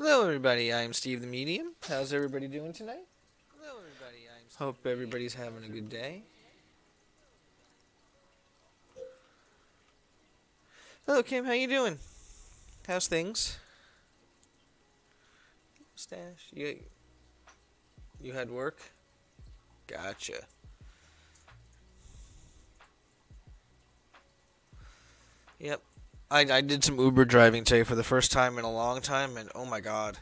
Hello, everybody. I'm Steve the Medium. How's everybody doing tonight? Hello, everybody. Hope everybody's having a good day. Hello, Kim. How you doing? How's things? Stash. You had work? Gotcha. Yep. I did some Uber driving today for the first time in a long time, and oh my god.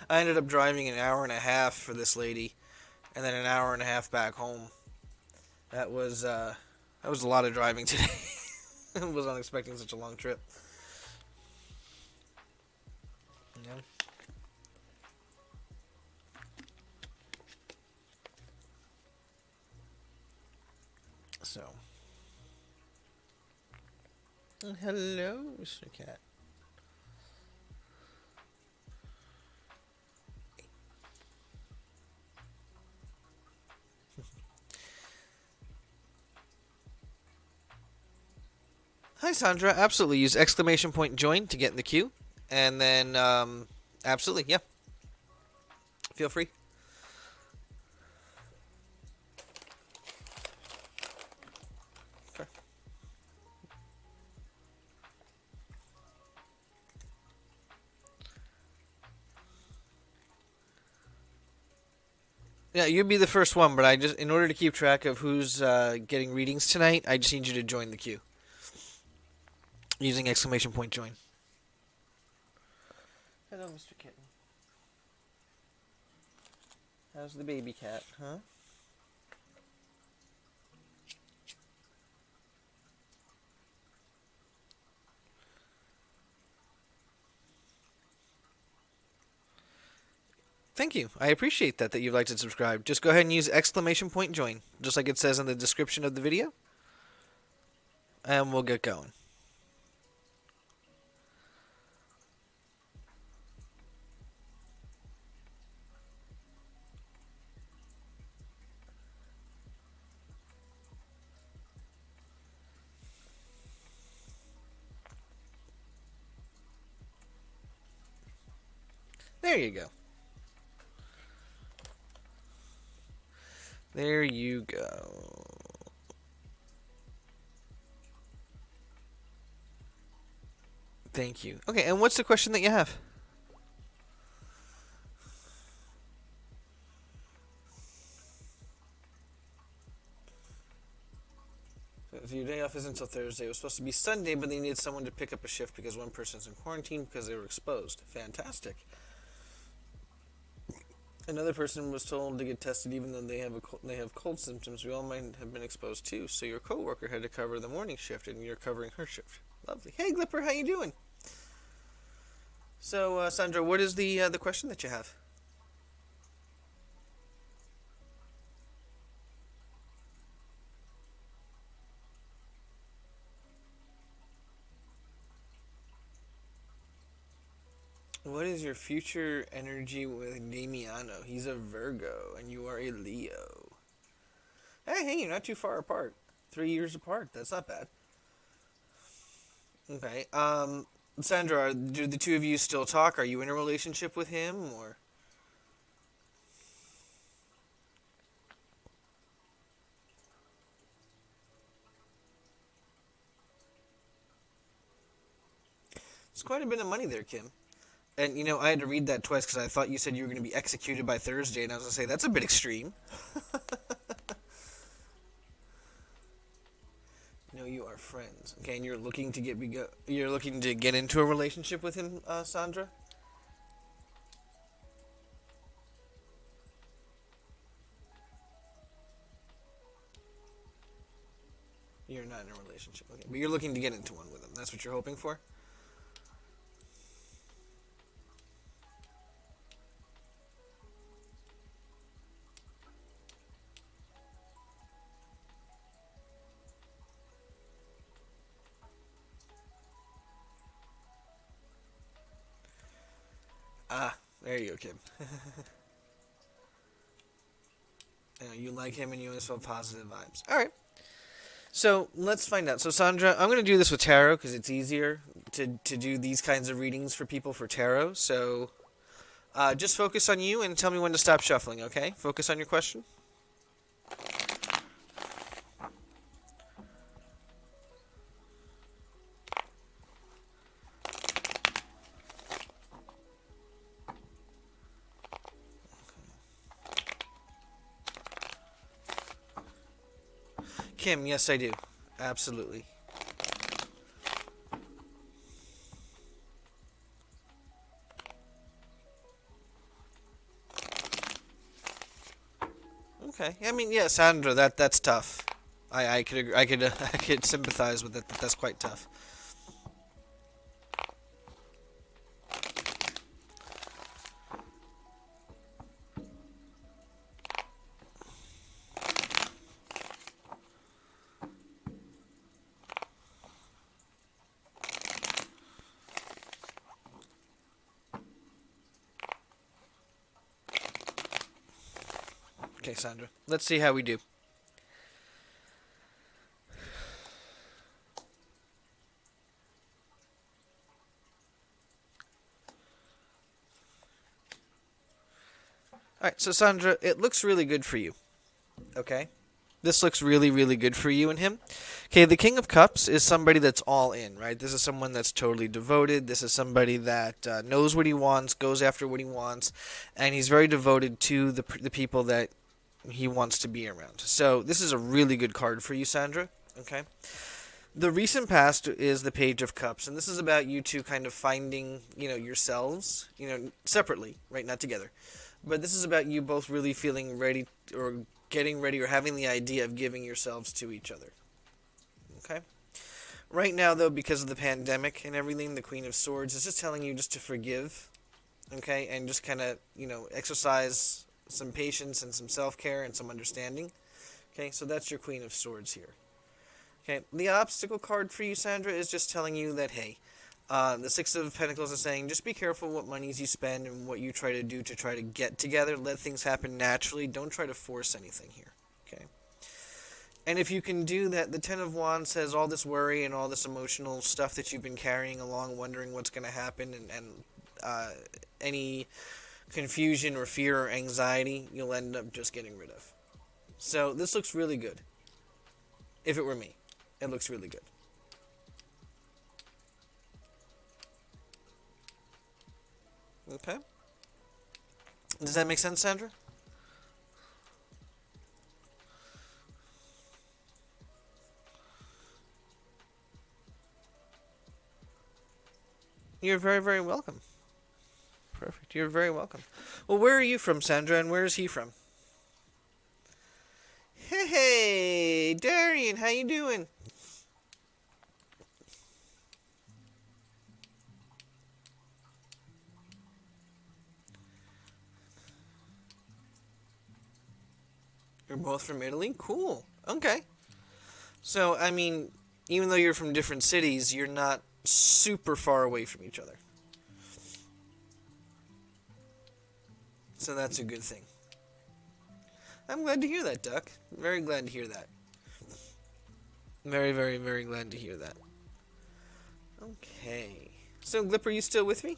I ended up driving an hour and a half for this lady, and then an hour and a half back home. That was a lot of driving today. I was not expecting such a long trip. Yeah. So, hello, Mr. Cat. Hi, Sandra. Absolutely. Use exclamation point join to get in the queue. And then, absolutely, yeah. Feel free. Okay. Yeah, you'd be the first one, but in order to keep track of who's getting readings tonight, I just need you to join the queue using exclamation point join. Hello, Mr. Kitten. How's the baby cat, huh? Thank you. I appreciate that you've liked and subscribed. Just go ahead and use exclamation point join, just like it says in the description of the video, and we'll get going. There you go. There you go. Thank you. Okay, and what's the question that you have? If your day off isn't until Thursday, it was supposed to be Sunday, but they needed someone to pick up a shift because one person's in quarantine because they were exposed. Fantastic. Another person was told to get tested even though they have cold symptoms. We all might have been exposed too. So your coworker had to cover the morning shift, and you're covering her shift. Lovely. Hey, Glipper, how you doing? So, Sandra, what is the question that you have? What is your future energy with Damiano? He's a Virgo, and you are a Leo. Hey, you're not too far apart. 3 years apart. That's not bad. Okay. Sandra, do the two of you still talk? Are you in a relationship with him, or? It's quite a bit of money there, Kim. And I had to read that twice because I thought you said you were going to be executed by Thursday, and I was going to say that's a bit extreme. No, you are friends. Okay, and you're looking to get into a relationship with him, Sandra. You're not in a relationship, okay, but you're looking to get into one with him. That's what you're hoping for. Ah, there you go, Kim. You like him and you always feel positive vibes. All right. So let's find out. So Sandra, I'm going to do this with tarot because it's easier to do these kinds of readings for people for tarot. So just focus on you and tell me when to stop shuffling, okay? Focus on your question. Kim, yes, I do. Absolutely. Okay. I mean, yeah, Sandra, that's tough. I could agree, I could sympathize with it. That's quite tough. Okay, Sandra. Let's see how we do. All right, so Sandra, it looks really good for you. Okay? This looks really, really good for you and him. Okay, the King of Cups is somebody that's all in, right? This is someone that's totally devoted. This is somebody that knows what he wants, goes after what he wants, and he's very devoted to the people that he wants to be around. So this is a really good card for you, Sandra. Okay? The recent past is the Page of Cups, and this is about you two kind of finding, yourselves, separately, right? Not together. But this is about you both really feeling ready or getting ready or having the idea of giving yourselves to each other. Okay? Right now, though, because of the pandemic and everything, the Queen of Swords is just telling you just to forgive, okay? And just kind of, exercise some patience and some self-care and some understanding. Okay? So that's your Queen of Swords here. Okay? The obstacle card for you, Sandra, is just telling you that, hey, the Six of Pentacles is saying just be careful what monies you spend and what you try to do to try to get together. Let things happen naturally. Don't try to force anything here. Okay? And if you can do that, the Ten of Wands says all this worry and all this emotional stuff that you've been carrying along, wondering what's going to happen, and any confusion or fear or anxiety, you'll end up just getting rid of. So this looks really good. If it were me, it looks really good. Okay. Does that make sense, Sandra? You're very, very welcome. Perfect. You're very welcome. Well, where are you from, Sandra, and where is he from? Hey, Darian, how you doing? You're both from Italy? Cool. Okay. So, I mean, even though you're from different cities, you're not super far away from each other. So that's a good thing. I'm glad to hear that, Duck. Very glad to hear that. Very, very, very glad to hear that. Okay. So, Glip, are you still with me?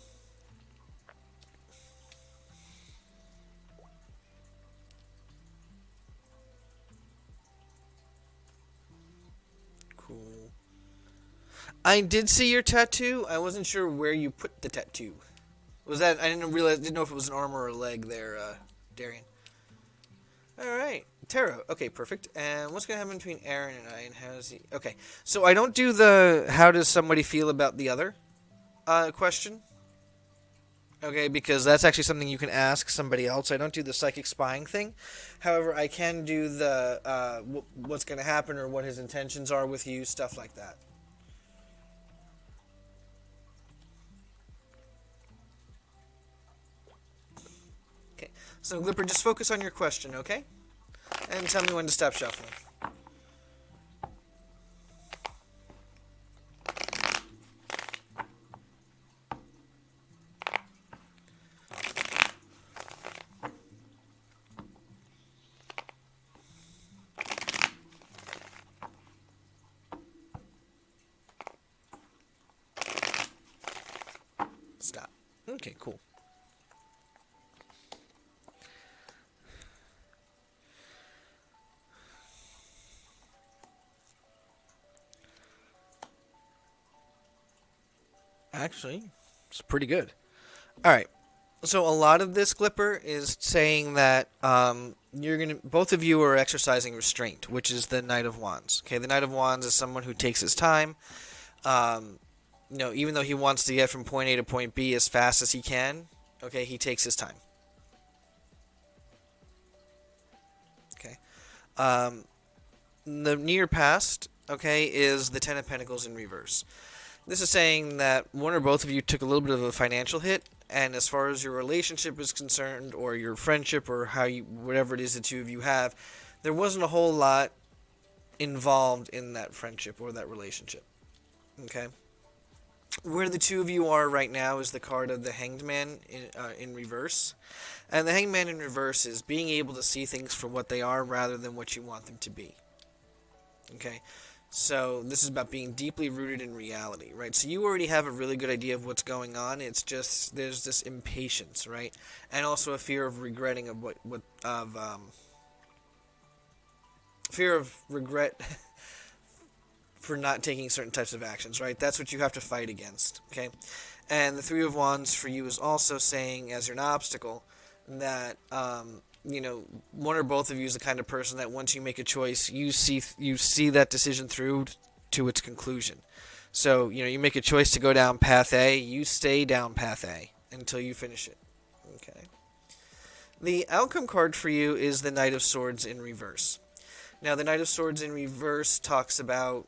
Cool. I did see your tattoo. I wasn't sure where you put the tattoo. Was that? I didn't know if it was an arm or a leg there, Darian. All right, tarot. Okay, perfect. And what's gonna happen between Aaron and I? And how does he? Okay, so I don't do the how does somebody feel about the other question. Okay, because that's actually something you can ask somebody else. I don't do the psychic spying thing. However, I can do the what's going to happen or what his intentions are with you, stuff like that. Okay, so Glipper, just focus on your question, okay? And tell me when to stop shuffling. Okay, cool. Actually, it's pretty good. All right. So a lot of this Glipper is saying that both of you are exercising restraint, which is the Knight of Wands. Okay, the Knight of Wands is someone who takes his time. Um, even though he wants to get from point A to point B as fast as he can, okay, he takes his time. Okay. Um, the near past, okay, is the Ten of Pentacles in reverse. This is saying that one or both of you took a little bit of a financial hit, and as far as your relationship is concerned, or your friendship, or whatever it is the two of you have, there wasn't a whole lot involved in that friendship or that relationship. Okay? Where the two of you are right now is the card of the Hanged Man in reverse. And the Hanged Man in reverse is being able to see things for what they are rather than what you want them to be. Okay? So this is about being deeply rooted in reality, right? So you already have a really good idea of what's going on. It's just there's this impatience, right? And also a fear of regretting of fear of regret for not taking certain types of actions, right? That's what you have to fight against, okay? And the Three of Wands for you is also saying, as an obstacle, that one or both of you is the kind of person that once you make a choice, you see that decision through to its conclusion. So you make a choice to go down path A, you stay down path A until you finish it. Okay. The outcome card for you is the Knight of Swords in reverse. Now, the Knight of Swords in reverse talks about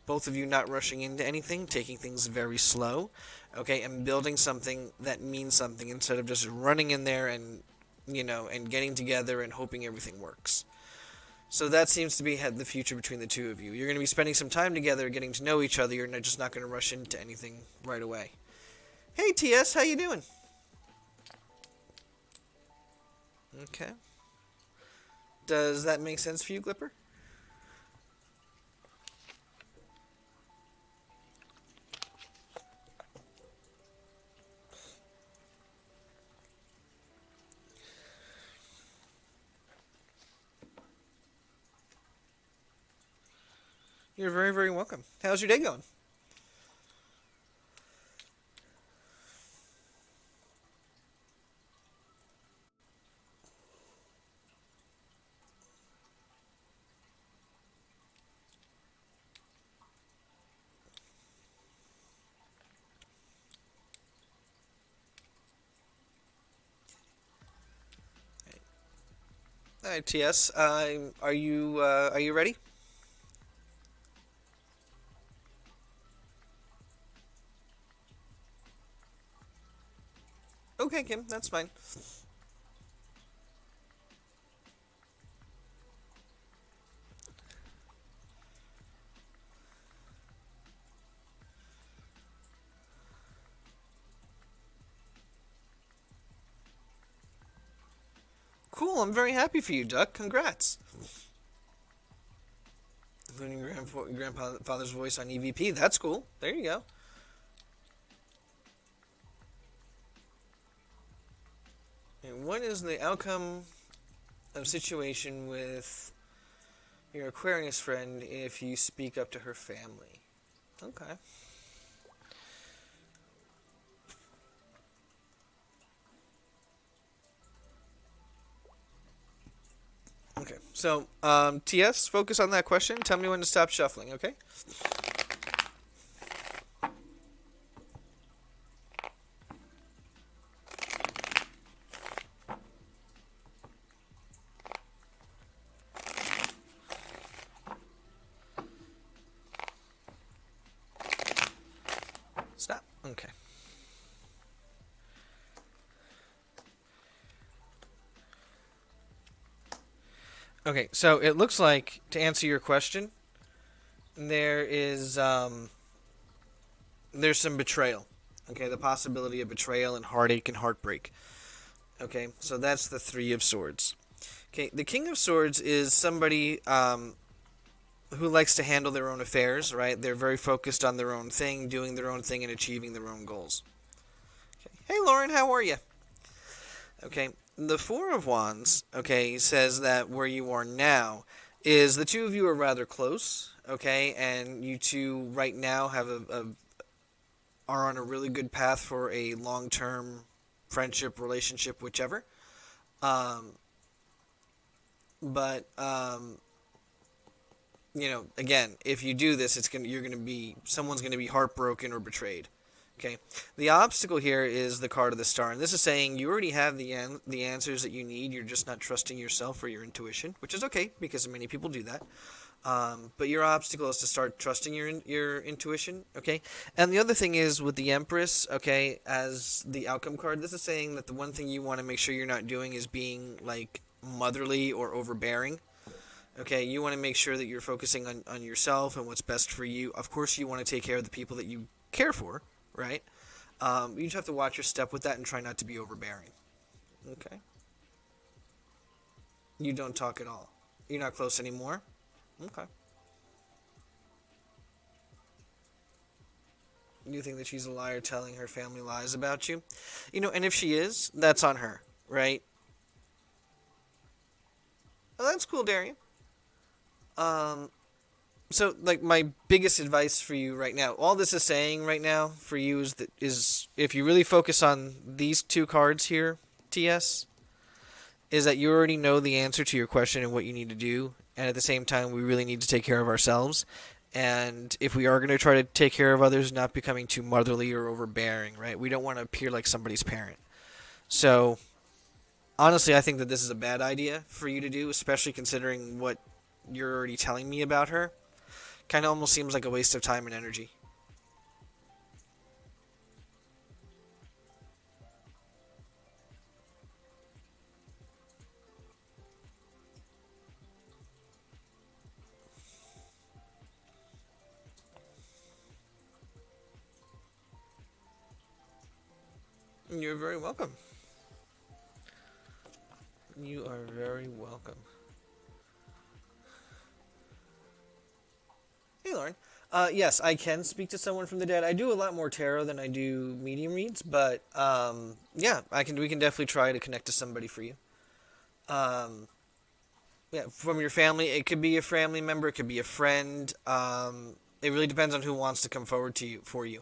both of you not rushing into anything, taking things very slow, okay, and building something that means something instead of just running in there and getting together and hoping everything works. So that seems to be the future between the two of you. You're going to be spending some time together, getting to know each other. You're just not going to rush into anything right away. Hey, TS, how you doing? Okay. Does that make sense for you, Glipper? You're very, very welcome. How's your day going? All right, TS. Are you ready? Okay, Kim, that's fine. Cool, I'm very happy for you, Duck. Congrats. Including your grandfather's voice on EVP. That's cool. There you go. And what is the outcome of situation with your Aquarius friend if you speak up to her family? Okay. Okay, so TS, focus on that question. Tell me when to stop shuffling, okay? Stop. Okay. Okay, so it looks like, to answer your question, there's some betrayal. Okay, the possibility of betrayal and heartache and heartbreak. Okay, so that's the Three of Swords. Okay, the King of Swords is somebody who likes to handle their own affairs, right? They're very focused on their own thing, doing their own thing, and achieving their own goals. Okay. Hey, Lauren, how are you? Okay, the Four of Wands, okay, says that where you are now is the two of you are rather close, okay, and you two right now have are on a really good path for a long-term friendship, relationship, whichever. Um, but again, if you do this, you're gonna be someone's gonna be heartbroken or betrayed. Okay, the obstacle here is the card of the star, and this is saying you already have the answers that you need. You're just not trusting yourself or your intuition, which is okay because many people do that. But your obstacle is to start trusting your intuition. Okay, and the other thing is with the Empress. Okay, as the outcome card, this is saying that the one thing you want to make sure you're not doing is being like motherly or overbearing. Okay, you want to make sure that you're focusing on yourself and what's best for you. Of course, you want to take care of the people that you care for, right? You just have to watch your step with that and try not to be overbearing. Okay? You don't talk at all. You're not close anymore? Okay. You think that she's a liar telling her family lies about you? And if she is, that's on her, right? Oh, that's cool, Darian. Um, so like my biggest advice for you right now, all this is saying right now for you is if you really focus on these two cards here, TS, is that you already know the answer to your question and what you need to do, and at the same time we really need to take care of ourselves. And if we are going to try to take care of others, not becoming too motherly or overbearing, right? We don't want to appear like somebody's parent. So honestly, I think that this is a bad idea for you to do, especially considering what you're already telling me about her. Kind of almost seems like a waste of time and energy. You're very welcome. You are very welcome. Hey, Lauren. Yes, I can speak to someone from the dead. I do a lot more tarot than I do medium reads, but yeah, I can. We can definitely try to connect to somebody for you. Um, yeah, from your family. It could be a family member. It could be a friend. It really depends on who wants to come forward to you for you.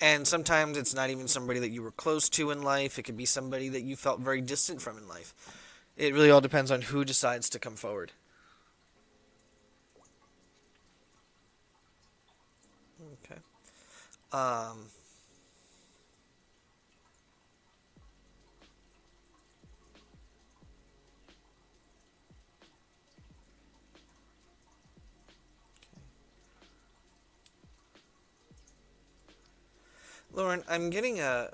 And sometimes it's not even somebody that you were close to in life. It could be somebody that you felt very distant from in life. It really all depends on who decides to come forward. Okay. Um, Lauren, I'm getting and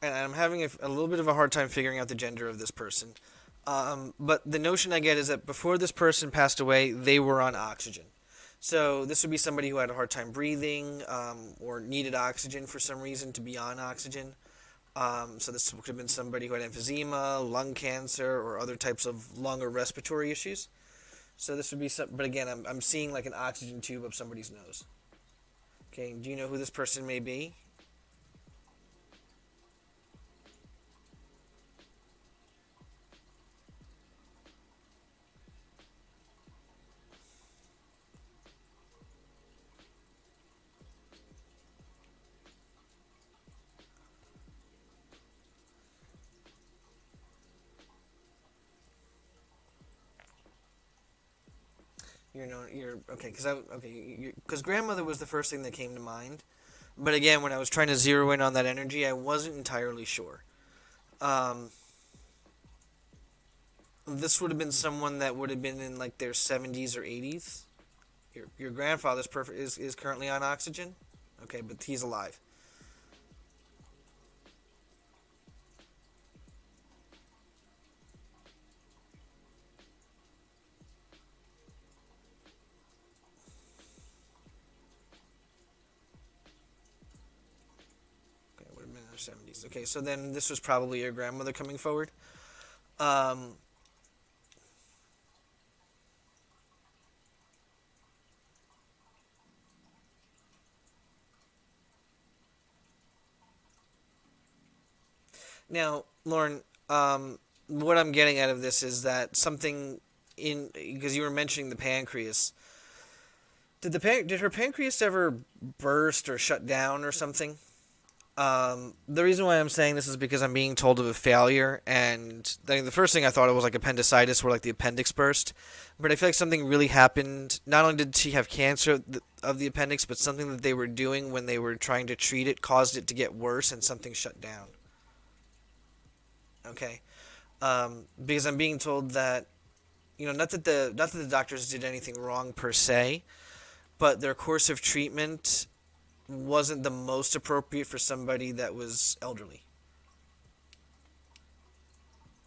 I'm having a little bit of a hard time figuring out the gender of this person. But the notion I get is that before this person passed away, they were on oxygen. So this would be somebody who had a hard time breathing or needed oxygen for some reason to be on oxygen. So this could have been somebody who had emphysema, lung cancer, or other types of lung or respiratory issues. So this would be some, but again, I'm seeing like an oxygen tube up somebody's nose. Okay, do you know who this person may be? You're okay because grandmother was the first thing that came to mind. But again, when I was trying to zero in on that energy, I wasn't entirely sure. Um, this would have been someone that would have been in like their 70s or 80s. Your grandfather's perfect is currently on oxygen. Okay, but he's alive. Okay, would have been in their 70s. Okay, so then this was probably your grandmother coming forward. Um, Now, Lauren, what I'm getting out of this is that something in because you were mentioning the pancreas. Did her pancreas ever burst or shut down or something? The reason why I'm saying this is because I'm being told of a failure, and the first thing I thought it was like appendicitis, where like the appendix burst. But I feel like something really happened. Not only did she have cancer of the appendix, but something that they were doing when they were trying to treat it caused it to get worse, and something shut down. Okay, because I'm being told that not that the doctors did anything wrong per se, but their course of treatment wasn't the most appropriate for somebody that was elderly.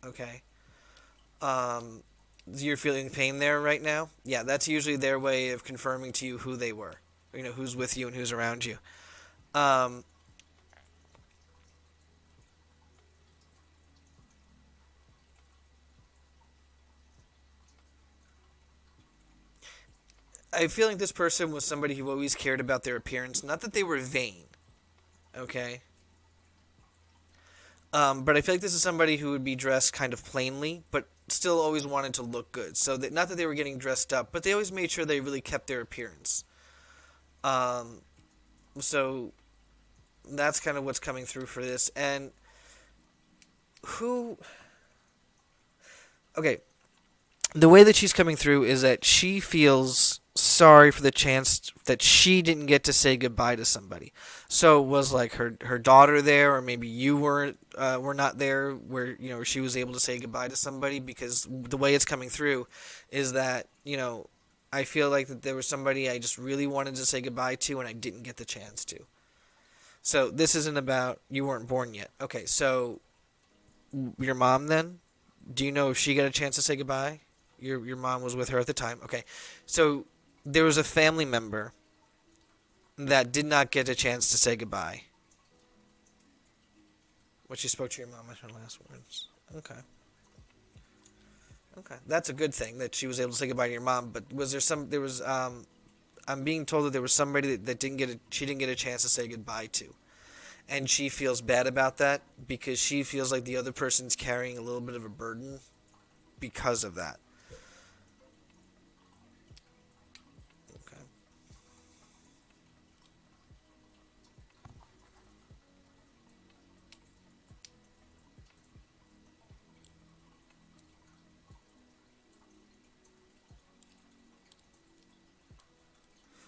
Okay. Um, you're feeling pain there right now? Yeah, that's usually their way of confirming to you who they were. Who's with you and who's around you. Um, I feel like this person was somebody who always cared about their appearance. Not that they were vain, okay? But I feel like this is somebody who would be dressed kind of plainly, but still always wanted to look good. So that not that they were getting dressed up, but they always made sure they really kept their appearance. Um, so that's kind of what's coming through for this. And who? Okay, the way that she's coming through is that she feels sorry for the chance that she didn't get to say goodbye to somebody. So it was like her daughter there, or maybe you were not there, where she was able to say goodbye to somebody. Because the way it's coming through is that I feel like that there was somebody I just really wanted to say goodbye to, and I didn't get the chance to. So this isn't about you weren't born yet. Okay, so your mom then? Do you know if she got a chance to say goodbye? Your mom was with her at the time. Okay, so there was a family member that did not get a chance to say goodbye. When she spoke to your mom at her last words. Okay. Okay, that's a good thing that she was able to say goodbye to your mom. But was there some? There was. I'm being told that there was somebody that didn't get she didn't get a chance to say goodbye to, and she feels bad about that because she feels like the other person's carrying a little bit of a burden because of that. Okay.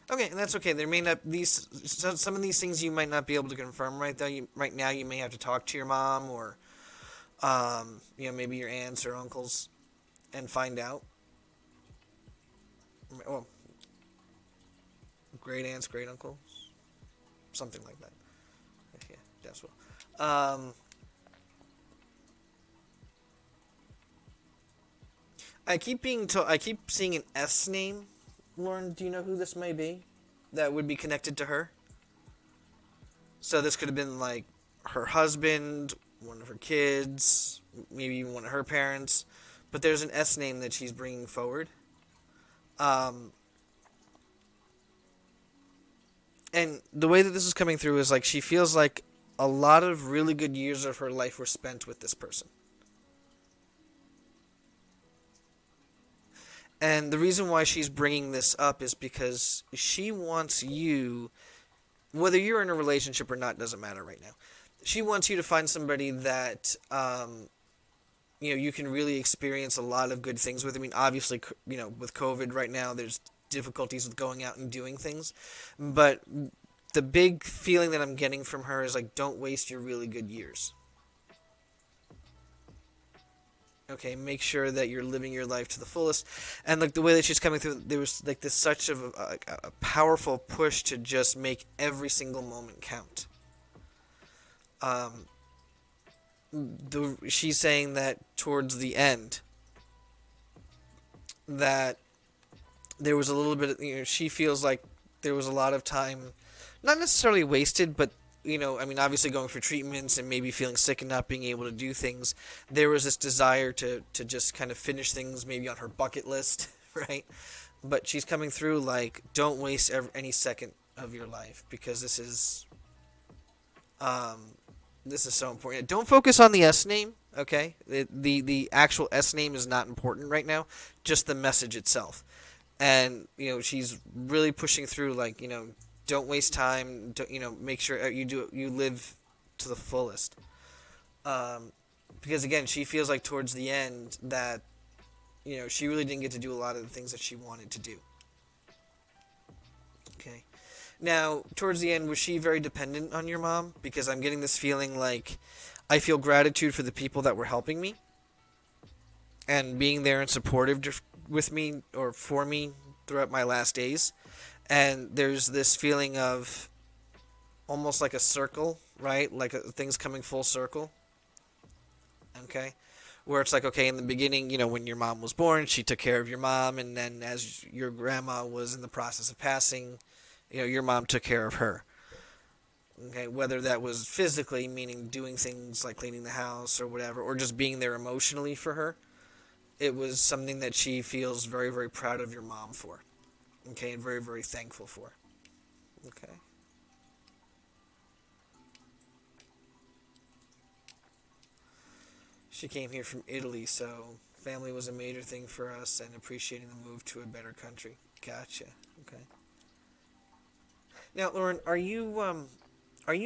Okay, and that's okay. There may not these some of these things you might not be able to confirm right though. Right now you may have to talk to your mom or maybe your aunts or uncles and find out. Oh, great aunts, great uncles, something like that. Yeah, that's well. I keep seeing an S name. Lauren, do you know who this may be? That would be connected to her. So this could have been like her husband, one of her kids, maybe even one of her parents. But there's an S name that she's bringing forward. Um, and the way that this is coming through is like she feels like a lot of really good years of her life were spent with this person. And the reason why she's bringing this up is because she wants you, whether you're in a relationship or not, doesn't matter right now. She wants you to find somebody that you can really experience a lot of good things with. I mean, obviously, with COVID right now, there's difficulties with going out and doing things, but the big feeling that I'm getting from her is like, don't waste your really good years. Okay, make sure that you're living your life to the fullest, and like the way that she's coming through, there was like this such of a powerful push to just make every single moment count. Um, she's saying that towards the end, that there was a little bit she feels like there was a lot of time, not necessarily wasted, but I mean, obviously going for treatments and maybe feeling sick and not being able to do things, there was this desire to just kind of finish things maybe on her bucket list, right? But she's coming through like, don't waste any second of your life, because um, This is so important. Don't focus on the S name, okay? The actual S name is not important right now. Just the message itself. And she's really pushing through, like, don't waste time. Don't, make sure you live to the fullest. Um, because again, she feels like towards the end that she really didn't get to do a lot of the things that she wanted to do. Okay. Now, towards the end, was she very dependent on your mom? Because I'm getting this feeling like I feel gratitude for the people that were helping me and being there and supportive with me or for me throughout my last days. And there's this feeling of almost like a circle, right? Like things coming full circle. Okay. Where it's like, okay, in the beginning, when your mom was born, she took care of your mom. And then as your grandma was in the process of passing, your mom took care of her. Okay, whether that was physically, meaning doing things like cleaning the house or whatever, or just being there emotionally for her, it was something that she feels very, very proud of your mom for. Okay, and very, very thankful for. Okay. She came here from Italy, so family was a major thing for us and appreciating the move to a better country. Gotcha. Okay. Now, Lauren, are you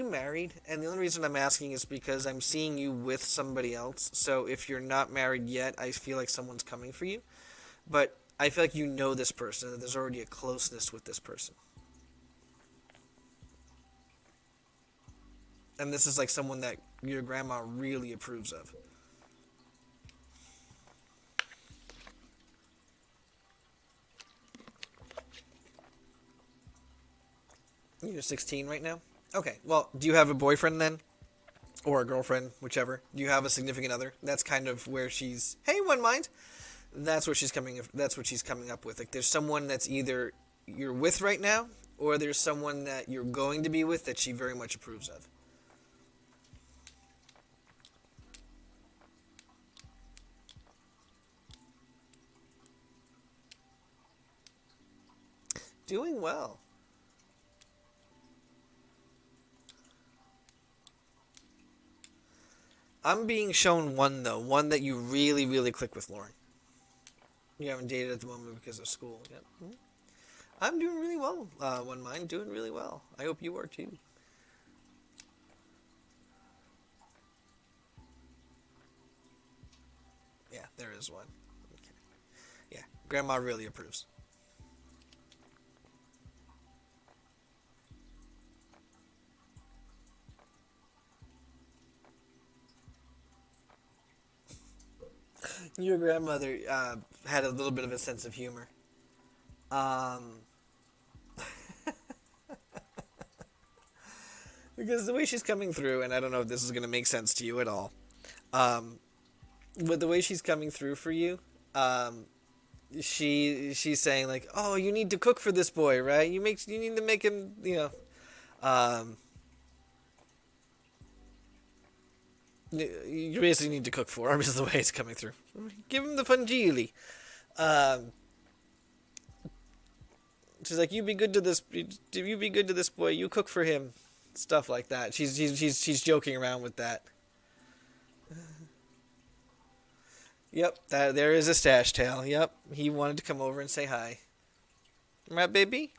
married? And the only reason I'm asking is because I'm seeing you with somebody else. So if you're not married yet, I feel like someone's coming for you. But I feel like you know this person, that there's already a closeness with this person. And this is like someone that your grandma really approves of. You're 16 right now? Okay, well, do you have a boyfriend then? Or a girlfriend, whichever. Do you have a significant other? That's kind of where she's, hey, one mind. That's what she's coming up with. Like there's someone that's either you're with right now or there's someone that you're going to be with that she very much approves of. Doing well. I'm being shown one though, one that you really, really click with, Lauren. You haven't dated at the moment because of school. Yep. I'm doing really well. One mind doing really well. I hope you are too. Yeah, there is one. Okay. Yeah, Grandma really approves. Your grandmother had a little bit of a sense of humor. Um, because the way she's coming through, and I don't know if this is going to make sense to you at all, um, but the way she's coming through for you, um, she's saying like, "Oh, you need to cook for this boy, right? You need to make him, um, you basically need to cook for him." Is the way it's coming through. Give him the fungili. Um, she's like, "You be good to this. You be good to this boy. You cook for him." Stuff like that. She's joking around with that. Yep, that there is a stash tail. Yep, he wanted to come over and say hi. Right, baby?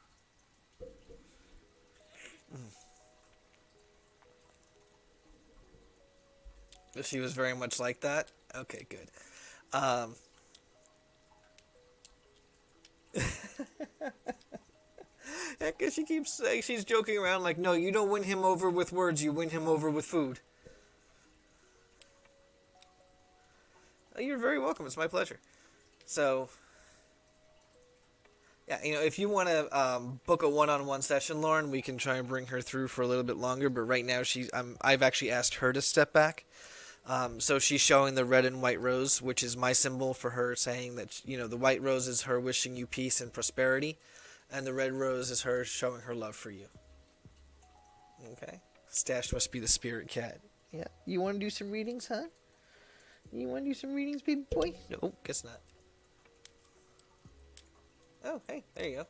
She was very much like that. Okay, good. Um, yeah, cause she keeps saying she's joking around like, no, you don't win him over with words. You win him over with food. Oh, you're very welcome. It's my pleasure. So, yeah, if you want to book a one-on-one session, Lauren, we can try and bring her through for a little bit longer. But right now, I've actually asked her to step back. So she's showing the red and white rose, which is my symbol for her saying that, the white rose is her wishing you peace and prosperity, and the red rose is her showing her love for you. Okay? Stash must be the spirit cat. Yeah. You want to do some readings, huh? You want to do some readings, baby boy? No, guess not. Oh, hey, there you go.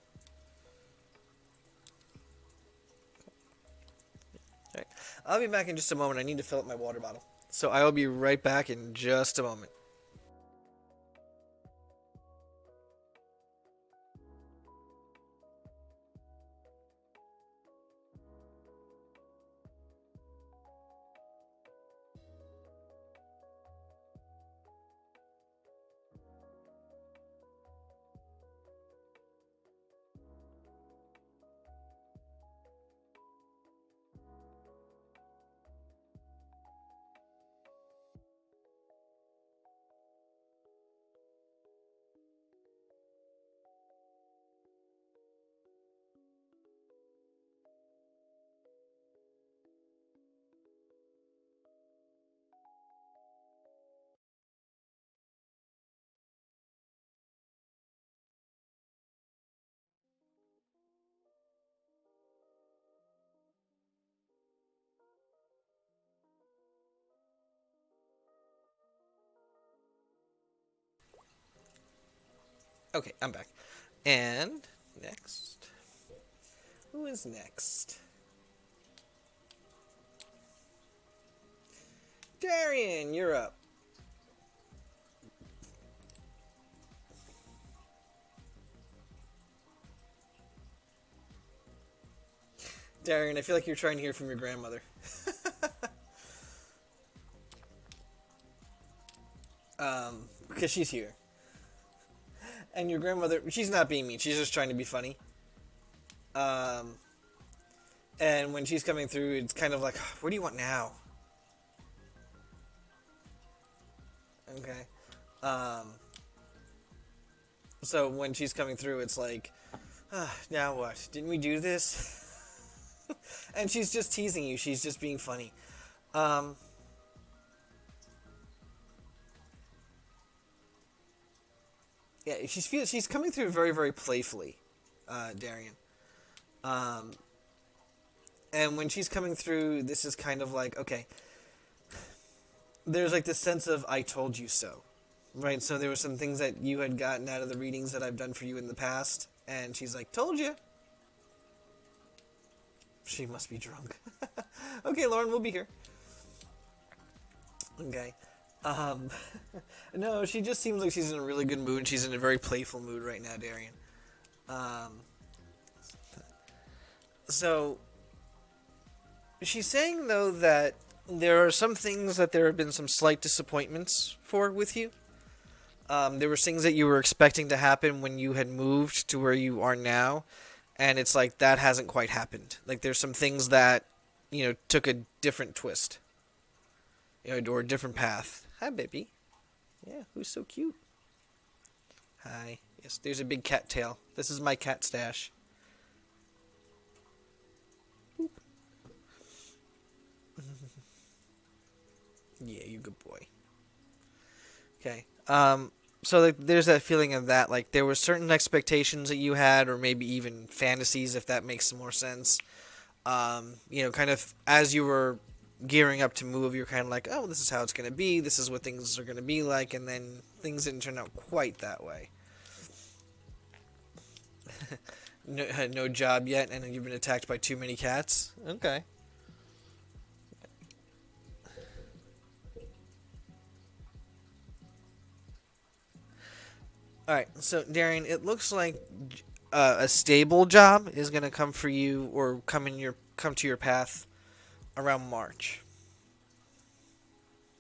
All I'll be back in just a moment. I need to fill up my water bottle. So I will be right back in just a moment. Okay, I'm back. And next. Who is next? Darian, you're up. Darian, I feel like you're trying to hear from your grandmother. Because she's here. And your grandmother, she's not being mean, she's just trying to be funny. Um, and when she's coming through, it's kind of like, what do you want now? Okay. Um, so when she's coming through, it's like, now what? Didn't we do this? And she's just teasing you. She's just being funny. Um, yeah, she's coming through very, very playfully, Darian. Um, and when she's coming through, this is kind of like, okay, there's like this sense of "I told you so," right? So there were some things that you had gotten out of the readings that I've done for you in the past, and she's like, "Told you." She must be drunk. Okay, Lauren, we'll be here. Okay. Um, no, she just seems like she's in a really good mood. She's in a very playful mood right now, Darian. Um, so she's saying though that there are some things that there have been some slight disappointments for with you. There were things that you were expecting to happen when you had moved to where you are now, and it's like that hasn't quite happened. Like there's some things that took a different twist, or a different path. Hi, baby. Yeah, who's so cute? Hi. Yes, there's a big cat tail. This is my cat stash. Yeah, you good boy. Okay. So like, there's that feeling of that, like there were certain expectations that you had, or maybe even fantasies, if that makes some more sense. Kind of as you were gearing up to move, you're kind of like, oh, this is how it's going to be. This is what things are going to be like, and then things didn't turn out quite that way. No, no job yet, and you've been attacked by too many cats. Okay. All right, so Darian, it looks like a stable job is going to come for you, or come to your path around March.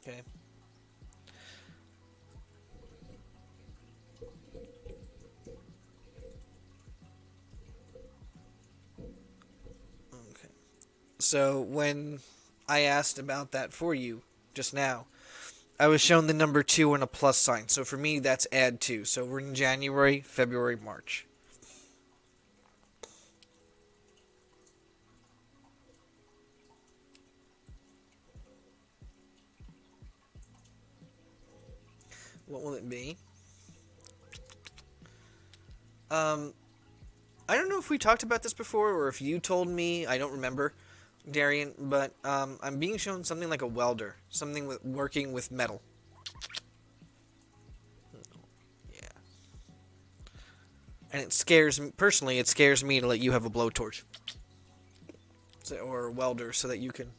Okay. Okay. So when I asked about that for you just now, I was shown the number 2 and a plus sign. So for me, that's add 2. So we're in January, February, March. What will it be? Um, I don't know if we talked about this before or if you told me. I don't remember, Darian. But I'm being shown something like a welder, something with working with metal. Yeah. And it scares me personally. It scares me to let you have a blowtorch, or a welder, so that you can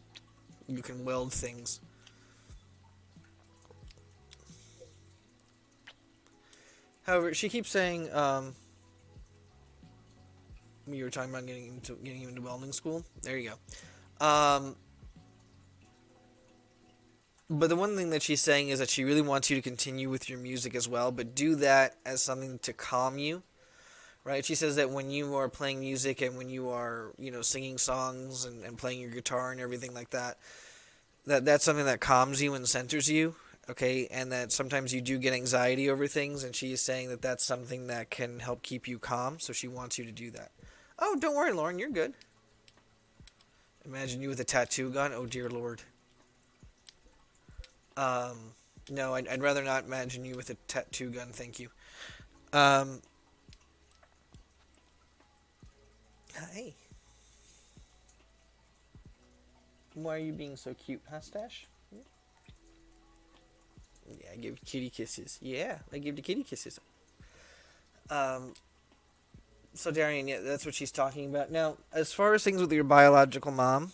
You can weld things. However, she keeps saying, you were talking about getting you into welding school. There you go. But the one thing that she's saying is that she really wants you to continue with your music as well, but do that as something to calm you, right? She says that when you are playing music and when you are, singing songs and playing your guitar and everything like that, that's something that calms you and centers you, okay? And that sometimes you do get anxiety over things, and she's saying that that's something that can help keep you calm, so she wants you to do that. Oh, don't worry, Lauren, you're good. Imagine you with a tattoo gun. Oh, dear Lord. Um, no, I'd rather not imagine you with a tattoo gun, thank you. Um, hey. Why are you being so cute, huh, Stash? Yeah, I give kitty kisses. Yeah, I give the kitty kisses. Um, so Darian, yeah, that's what she's talking about. Now, as far as things with your biological mom,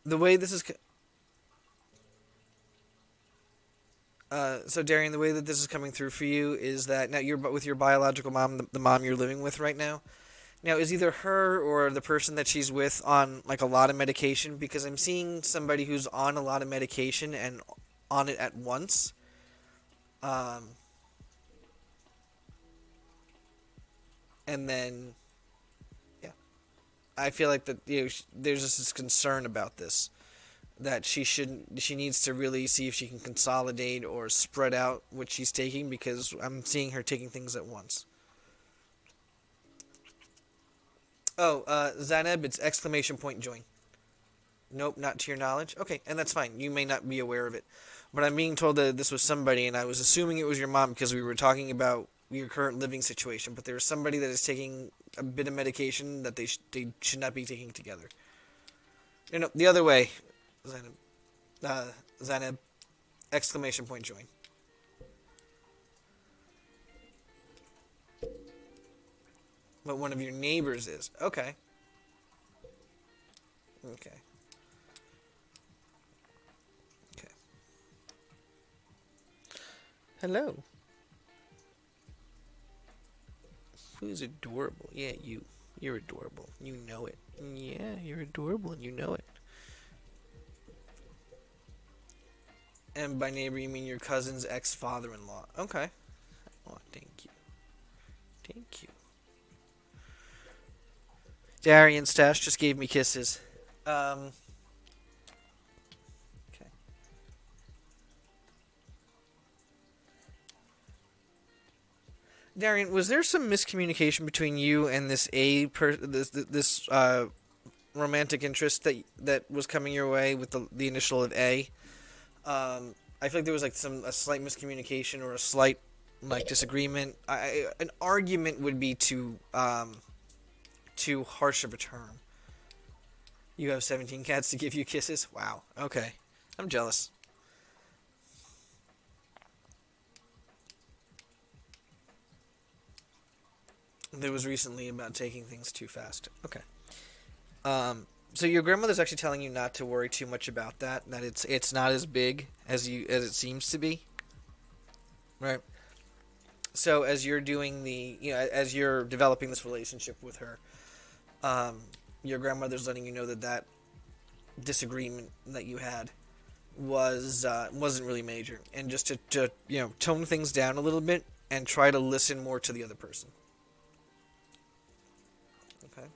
the way this is, so Darian, the way that this is coming through for you is that now you're with your biological mom, the mom you're living with right now. Now, is either her or the person that she's with on like a lot of medication? Because I'm seeing somebody who's on a lot of medication and on it at once. Um, and then, yeah, I feel like that there's just this concern about this that she needs to really see if she can consolidate or spread out what she's taking because I'm seeing her taking things at once. Oh, Zaneb, it's exclamation point join. Nope, not to your knowledge. Okay, and that's fine. You may not be aware of it. But I'm being told that this was somebody, and I was assuming it was your mom because we were talking about your current living situation. But there's somebody that is taking a bit of medication that they should not be taking together. The other way. Zaneb. Zaneb. Exclamation point join. But one of your neighbors is. Okay. Okay. Okay. Hello. Who's adorable? Yeah, you. You're adorable. You know it. Yeah, you're adorable and you know it. And by neighbor, you mean your cousin's ex-father-in-law. Okay. Oh, thank you. Thank you. Darian Stash just gave me kisses. Okay. Darian, was there some miscommunication between you and this romantic interest that was coming your way with the initial of A? I feel like there was like a slight miscommunication or a slight like disagreement. An argument would be too harsh of a term. You have 17 cats to give you kisses? Wow. Okay. I'm jealous. There was recently about taking things too fast. Okay. So your grandmother's actually telling you not to worry too much about that. That it's not as big as it seems to be. Right. So as you're doing as you're developing this relationship with her, your grandmother's letting you know that disagreement that you had wasn't really major, and just to tone things down a little bit and try to listen more to the other person. Okay.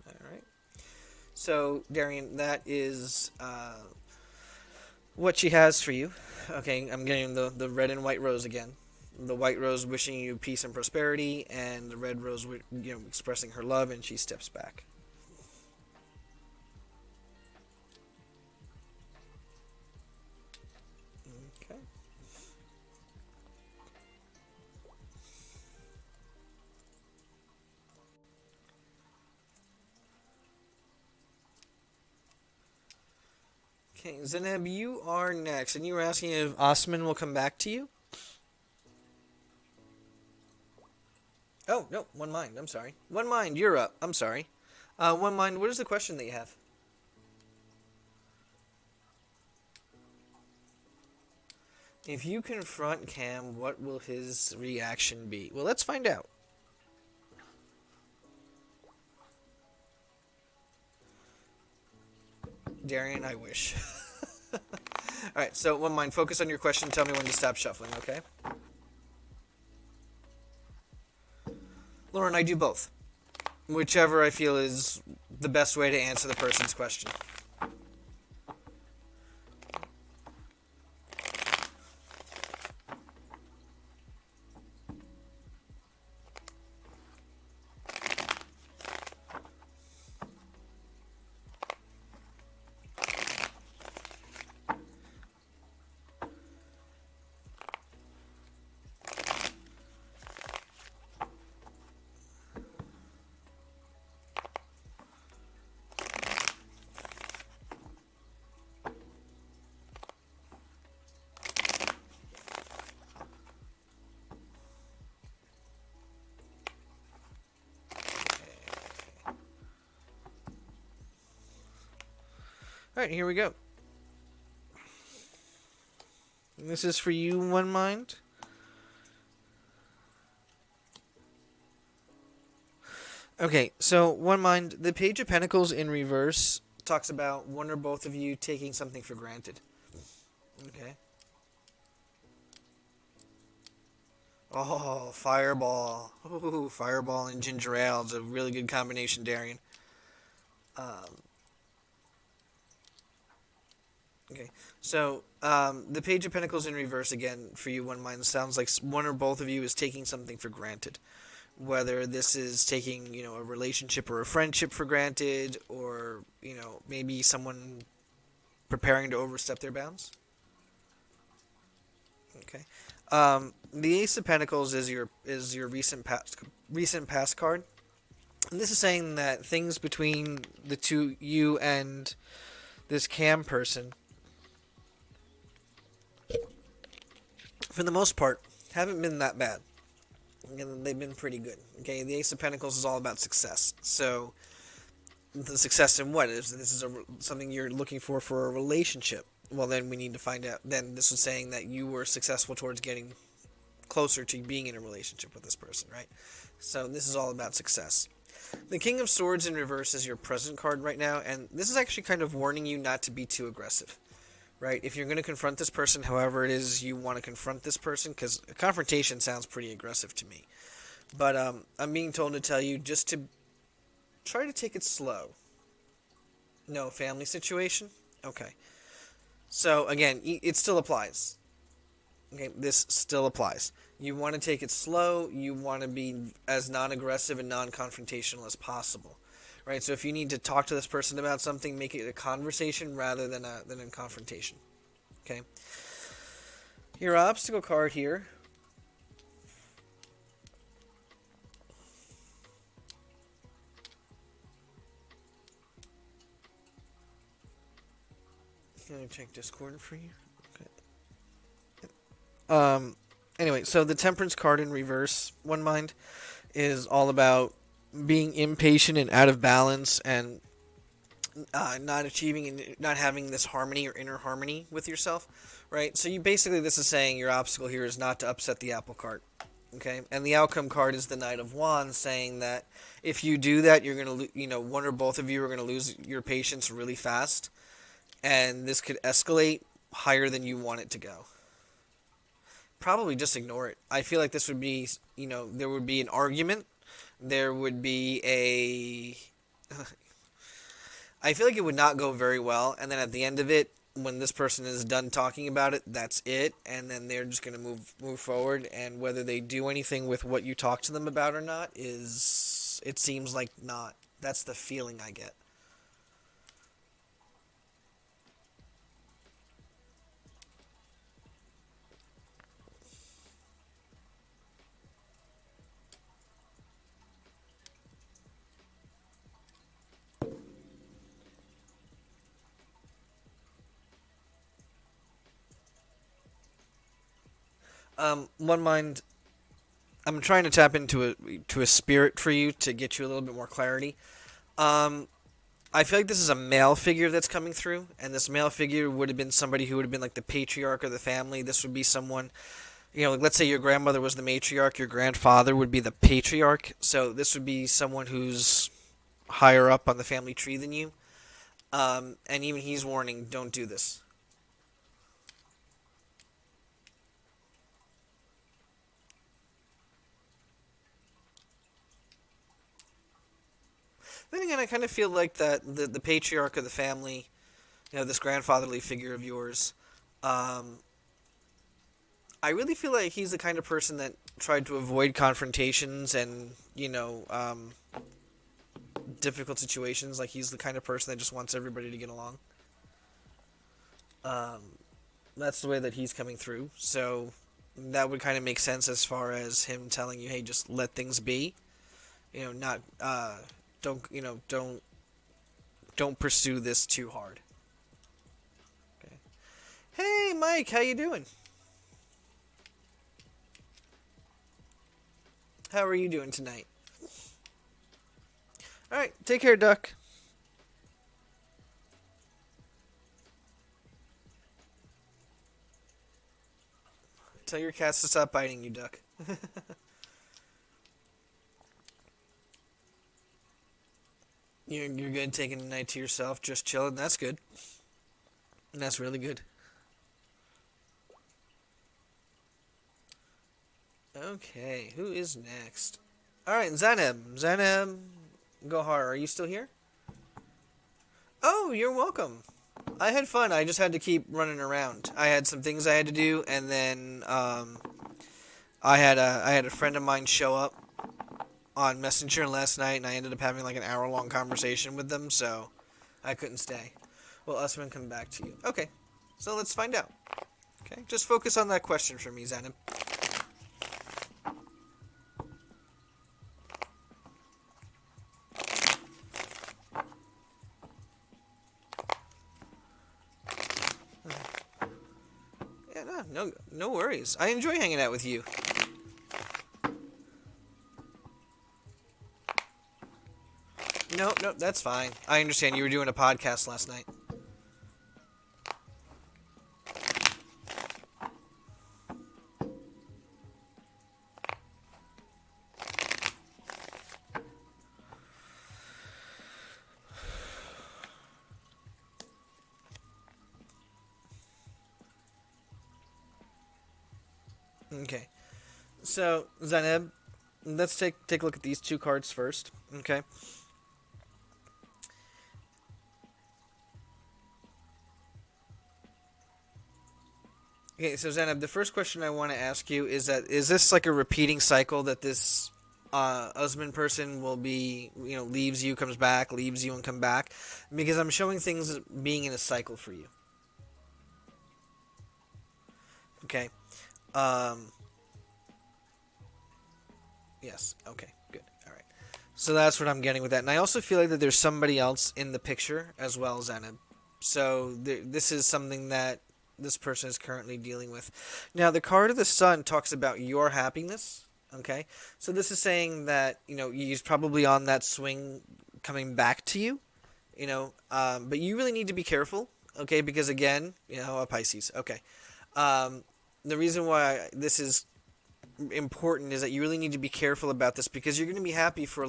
All right. So Darian, that is what she has for you. Okay, I'm getting the red and white rose again. The white rose wishing you peace and prosperity, and the red rose, expressing her love, and she steps back. Okay. Okay, Zeneb, you are next, and you were asking if Osman will come back to you? Oh, no, One Mind, I'm sorry. One Mind, you're up, I'm sorry. One Mind, what is the question that you have? If you confront Cam, what will his reaction be? Well, let's find out. Darian, I wish. Alright, so One Mind, focus on your question. Tell me when to stop shuffling, okay? Lauren, I do both. Whichever I feel is the best way to answer the person's question. Alright, here we go. This is for you, One Mind. Okay, so One Mind, the Page of Pentacles in reverse talks about one or both of you taking something for granted. Okay. Oh, Fireball. Ooh, Fireball and Ginger Ale. It's a really good combination, Darian. Okay, so the Page of Pentacles in reverse again for you, One Mind, sounds like one or both of you is taking something for granted. Whether this is taking, a relationship or a friendship for granted, or, maybe someone preparing to overstep their bounds. Okay. The Ace of Pentacles is your recent past card. And this is saying that things between the two, you and this Cam person, for the most part, haven't been that bad. And they've been pretty good. Okay, the Ace of Pentacles is all about success. So, the success in what? Is this is something you're looking for a relationship? Well, then we need to find out. Then this was saying that you were successful towards getting closer to being in a relationship with this person, right? So this is all about success. The King of Swords in reverse is your present card right now, and this is actually kind of warning you not to be too aggressive. Right? If you're going to confront this person, however it is you want to confront this person, because a confrontation sounds pretty aggressive to me. But I'm being told to tell you just to try to take it slow. No, family situation? Okay. So, again, it still applies. Okay, this still applies. You want to take it slow. You want to be as non-aggressive and non-confrontational as possible. Right, so if you need to talk to this person about something, make it a conversation rather than a confrontation. Okay. Your obstacle card here. Can I check Discord for you? Okay. Anyway, so the Temperance card in reverse, One Mind, is all about being impatient and out of balance and not achieving and not having this harmony or inner harmony with yourself, right? So this is saying your obstacle here is not to upset the apple cart, okay? And the outcome card is the Knight of Wands, saying that if you do that, you're gonna, one or both of you are gonna lose your patience really fast, and this could escalate higher than you want it to go. Probably just ignore it. I feel like this would be, there would be an argument. There would be I feel like it would not go very well, and then at the end of it, when this person is done talking about it, that's it, and then they're just going to move forward, and whether they do anything with what you talk to them about or not it seems like not. That's the feeling I get. One mind. I'm trying to tap into a spirit for you to get you a little bit more clarity. Um, I feel like this is a male figure that's coming through, and this male figure would have been somebody who would have been like the patriarch of the family. This would be someone, like, let's say your grandmother was the matriarch, your grandfather would be the patriarch. So this would be someone who's higher up on the family tree than you. And even he's warning, don't do this. Then again, I kind of feel like that the patriarch of the family, this grandfatherly figure of yours, um, I really feel like he's the kind of person that tried to avoid confrontations and difficult situations. Like he's the kind of person that just wants everybody to get along. Um, that's the way that he's coming through. So that would kind of make sense as far as him telling you, "Hey, just let things be." Not don't don't pursue this too hard. Okay. Hey, Mike, how you doing? How are you doing tonight? All right, take care, Duck. Tell your cats to stop biting you, Duck. You're good taking the night to yourself, just chilling. That's good. That's really good. Okay, who is next? All right, Zaneb. Zaneb Gohar, are you still here? Oh, you're welcome. I had fun. I just had to keep running around. I had some things I had to do, and then I had a friend of mine show up on Messenger last night, and I ended up having like an hour-long conversation with them, so I couldn't stay. Well, Usman, come back to you. Okay, so let's find out. Okay, just focus on that question for me, Zanib. Yeah, no worries. I enjoy hanging out with you. No, that's fine. I understand you were doing a podcast last night. Okay. So, Zainab, let's take a look at these two cards first. Okay. Okay, so Zainab, the first question I want to ask you is this like a repeating cycle that this Usman person will be, leaves you, comes back, leaves you, and come back? Because I'm showing things being in a cycle for you. Okay. Um, yes. Okay. Good. All right. So that's what I'm getting with that, and I also feel like that there's somebody else in the picture as well, Zainab. So this is something that this person is currently dealing with. Now, the card of the sun talks about your happiness. Okay, so this is saying that he's probably on that swing coming back to you. But you really need to be careful. Okay, because again, a Pisces. Okay, um, the reason why this is important is that you really need to be careful about this because you're going to be happy for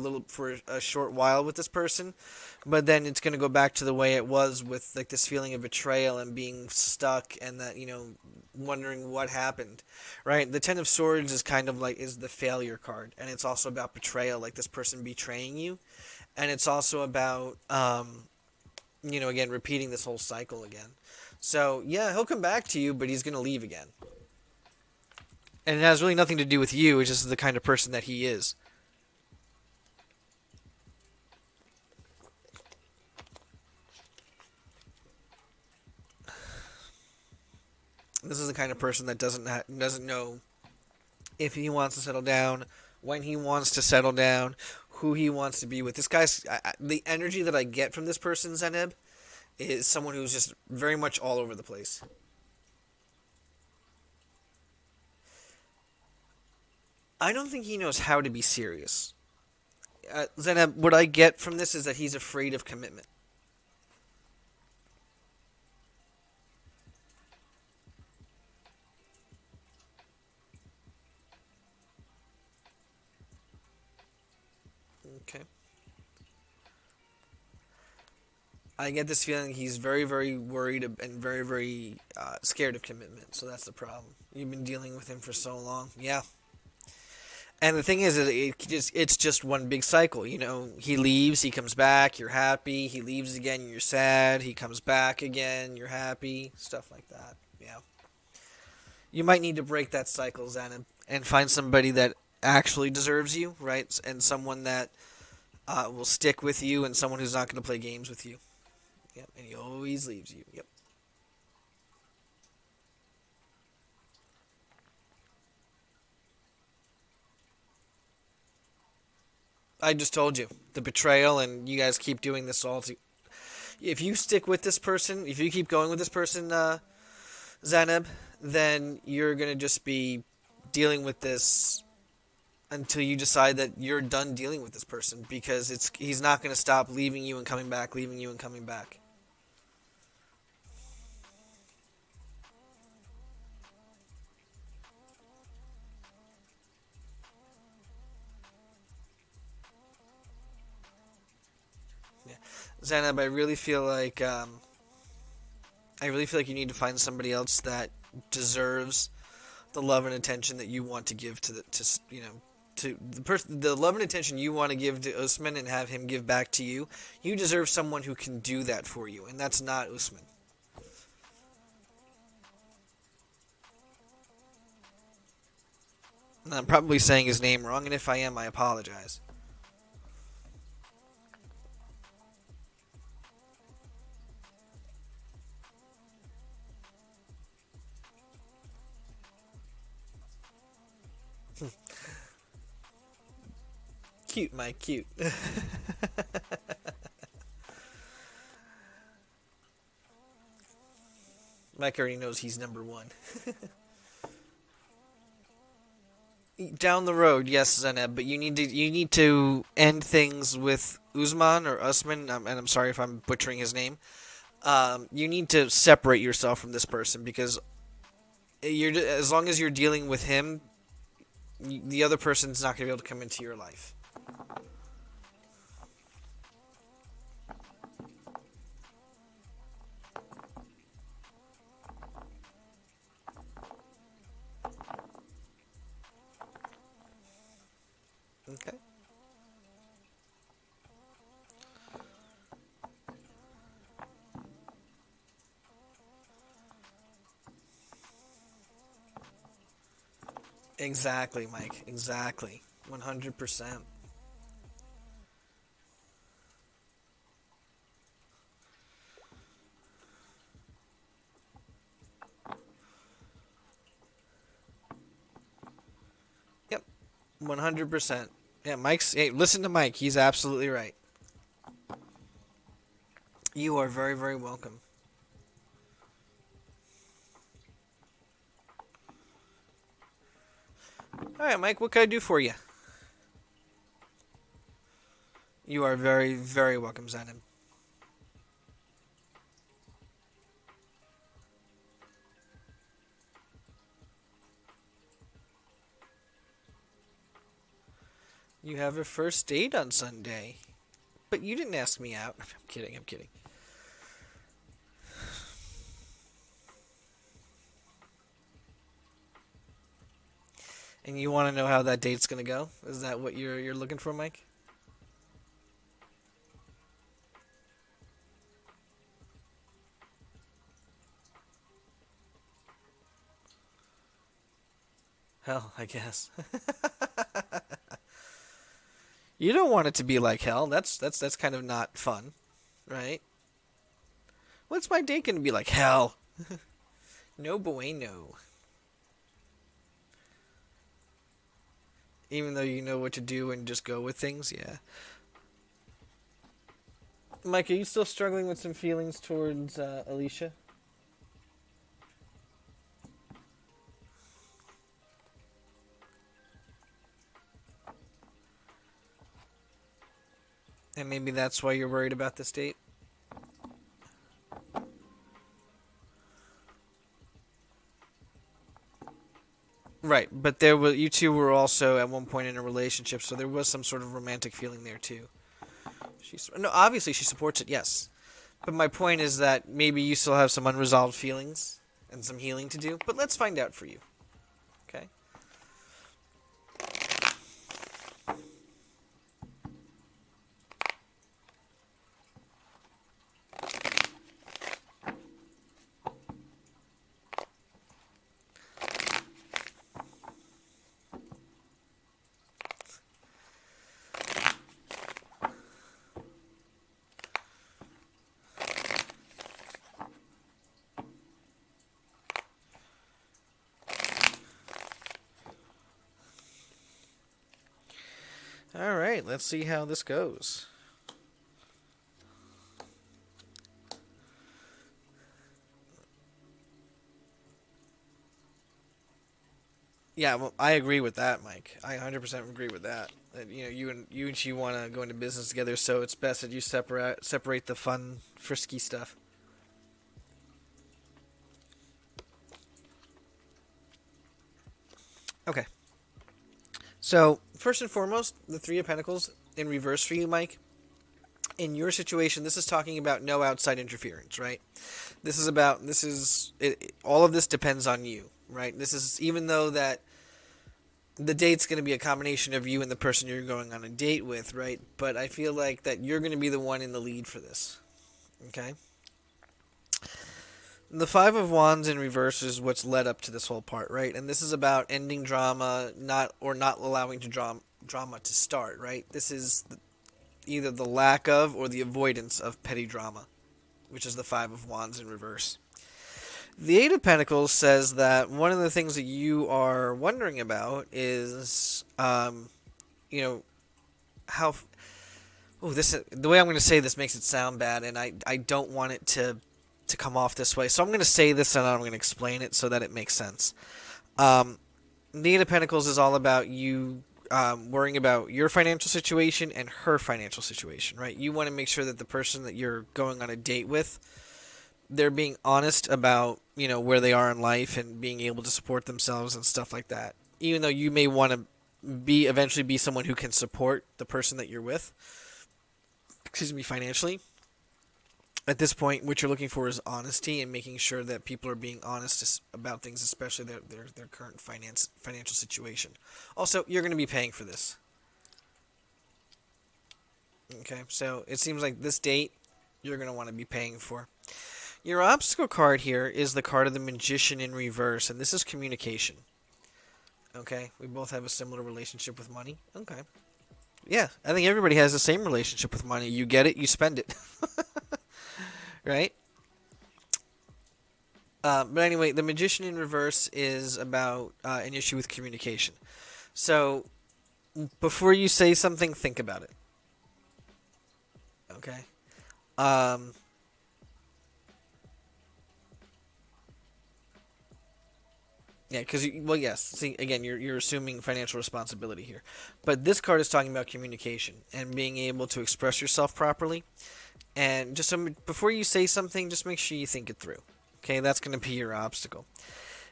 a short while with this person, but then it's going to go back to the way it was with like this feeling of betrayal and being stuck and that wondering what happened, right? The Ten of Swords is kind of like is the failure card, and it's also about betrayal, like this person betraying you, and it's also about again repeating this whole cycle again. So yeah, he'll come back to you, but he's going to leave again. And it has really nothing to do with you. It's just the kind of person that he is. This is the kind of person that doesn't know if he wants to settle down, when he wants to settle down, who he wants to be with. This guy's the energy that I get from this person, Zeneb, is someone who's just very much all over the place. I don't think he knows how to be serious. Zainab, what I get from this is that he's afraid of commitment. Okay. I get this feeling he's very, very worried and very, very scared of commitment. So that's the problem. You've been dealing with him for so long. Yeah. And the thing is, that it's just one big cycle. You know, he leaves, he comes back, you're happy. He leaves again, you're sad. He comes back again, you're happy. Stuff like that. Yeah. You might need to break that cycle, Xana, and find somebody that actually deserves you, right? And someone that will stick with you, and someone who's not going to play games with you. Yep. And he always leaves you. Yep. I just told you the betrayal, and you guys keep doing this all. If you stick with this person, if you keep going with this person, Zainab, then you're gonna just be dealing with this until you decide that you're done dealing with this person because he's not gonna stop leaving you and coming back, leaving you and coming back. Yeah. Zainab, I really feel like you need to find somebody else that deserves the love and attention that you want to give to the love and attention you want to give to Usman and have him give back to you. You deserve someone who can do that for you, and that's not Usman. And I'm probably saying his name wrong, and if I am, I apologize. Cute, Mike, cute. Mike already knows he's number one. Down the road, yes, Zaneb, but you need to end things with Usman or Usman, and I'm sorry if I'm butchering his name. You need to separate yourself from this person because as long as you're dealing with him, the other person's not going to be able to come into your life. Okay. Exactly, Mike. Exactly. 100%. Yep. 100%. Yeah, Mike's. Hey, listen to Mike. He's absolutely right. You are very, very welcome. All right, Mike. What can I do for you? You are very, very welcome, Zanem. You have a first date on Sunday, but you didn't ask me out. I'm kidding. I'm kidding. And you want to know how that date's gonna go? Is that what you're looking for, Mike? Hell, I guess. You don't want it to be like hell. That's kind of not fun, right? What's my date gonna be like? Hell. No bueno. Even though you know what to do and just go with things, yeah. Mike, are you still struggling with some feelings towards Alicia? And maybe that's why you're worried about this date? Right, but there were you two were also at one point in a relationship, so there was some sort of romantic feeling there too. She's no, obviously she supports it, yes. But my point is that maybe you still have some unresolved feelings and some healing to do. But let's find out for you. Okay? All right, let's see how this goes. Yeah, well, I agree with that, Mike. I 100% agree with that. That you and she want to go into business together, so it's best that you separate the fun, frisky stuff. Okay. So first and foremost, the Three of Pentacles in reverse for you, Mike. In your situation, this is talking about no outside interference, right? All of this depends on you, right? This is even though that the date's going to be a combination of you and the person you're going on a date with, right? But I feel like that you're going to be the one in the lead for this. Okay? The Five of Wands in reverse is what's led up to this whole part, right? And this is about ending drama, not allowing drama to start, right? This is either the lack of or the avoidance of petty drama, which is the Five of Wands in reverse. The Eight of Pentacles says that one of the things that you are wondering about is, you know, how. Oh, the way I'm going to say this makes it sound bad, and I don't want it to come off this way. So I'm going to say this and I'm going to explain it so that it makes sense. The Eight of Pentacles is all about you worrying about your financial situation and her financial situation, right? You want to make sure that the person that you're going on a date with, they're being honest about, where they are in life and being able to support themselves and stuff like that. Even though you may want to eventually be someone who can support the person that you're with, financially. At this point, what you're looking for is honesty and making sure that people are being honest about things, especially their current financial situation. Also, you're going to be paying for this. Okay, so it seems like this date you're going to want to be paying for. Your obstacle card here is the card of the Magician in reverse, and this is communication. Okay, we both have a similar relationship with money. Okay. Yeah, I think everybody has the same relationship with money. You get it, you spend it. Right? But anyway, the Magician in reverse is about an issue with communication. So, before you say something, think about it. Okay? Yeah, because, well, yes. See, again, you're assuming financial responsibility here. But this card is talking about communication and being able to express yourself properly. And just before you say something, just make sure you think it through. Okay, that's going to be your obstacle.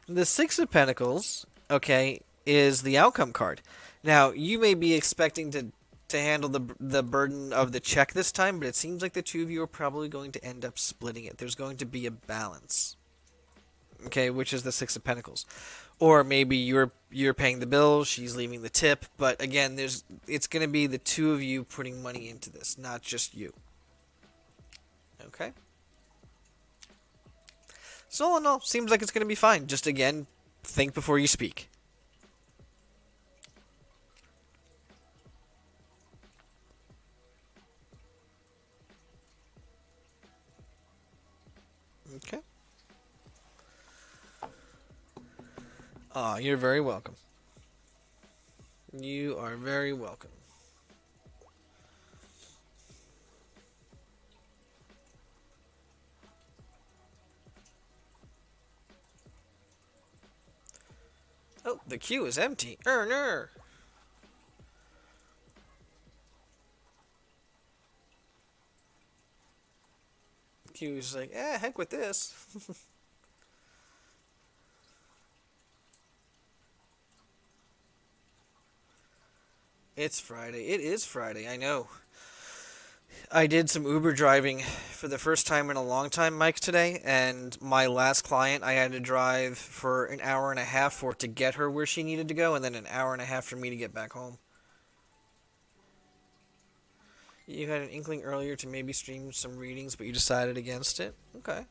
The Six of Pentacles, okay, is the outcome card. Now, you may be expecting to handle the burden of the check this time, but it seems like the two of you are probably going to end up splitting it. There's going to be a balance. Okay, which is the Six of Pentacles. Or maybe you're paying the bill, she's leaving the tip, but again, it's going to be the two of you putting money into this, not just you. Okay? So all in all, seems like it's going to be fine. Just again, think before you speak. Okay. You're very welcome. You are very welcome. Oh, the queue is empty. No. He was like, heck with this. It's Friday. It is Friday. I know. I did some Uber driving for the first time in a long time, Mike, today, and my last client, I had to drive for an hour and a half for to get her where she needed to go, and then an hour and a half for me to get back home. You had an inkling earlier to maybe stream some readings, but you decided against it? Okay.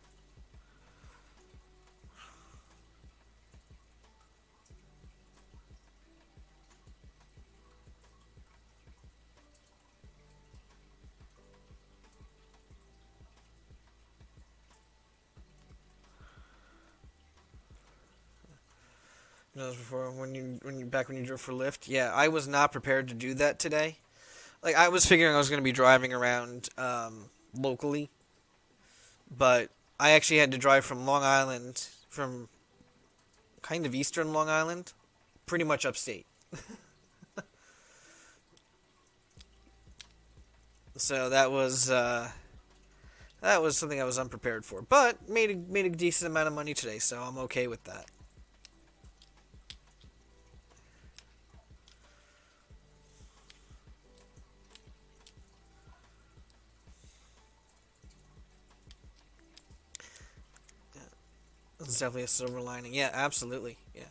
That was before when you drove for Lyft. Yeah, I was not prepared to do that today. Like I was figuring I was going to be driving around locally, but I actually had to drive from Long Island, from kind of eastern Long Island, pretty much upstate. So that was something I was unprepared for, but made a decent amount of money today, so I'm okay with that. It's definitely a silver lining. Yeah, absolutely. Yeah.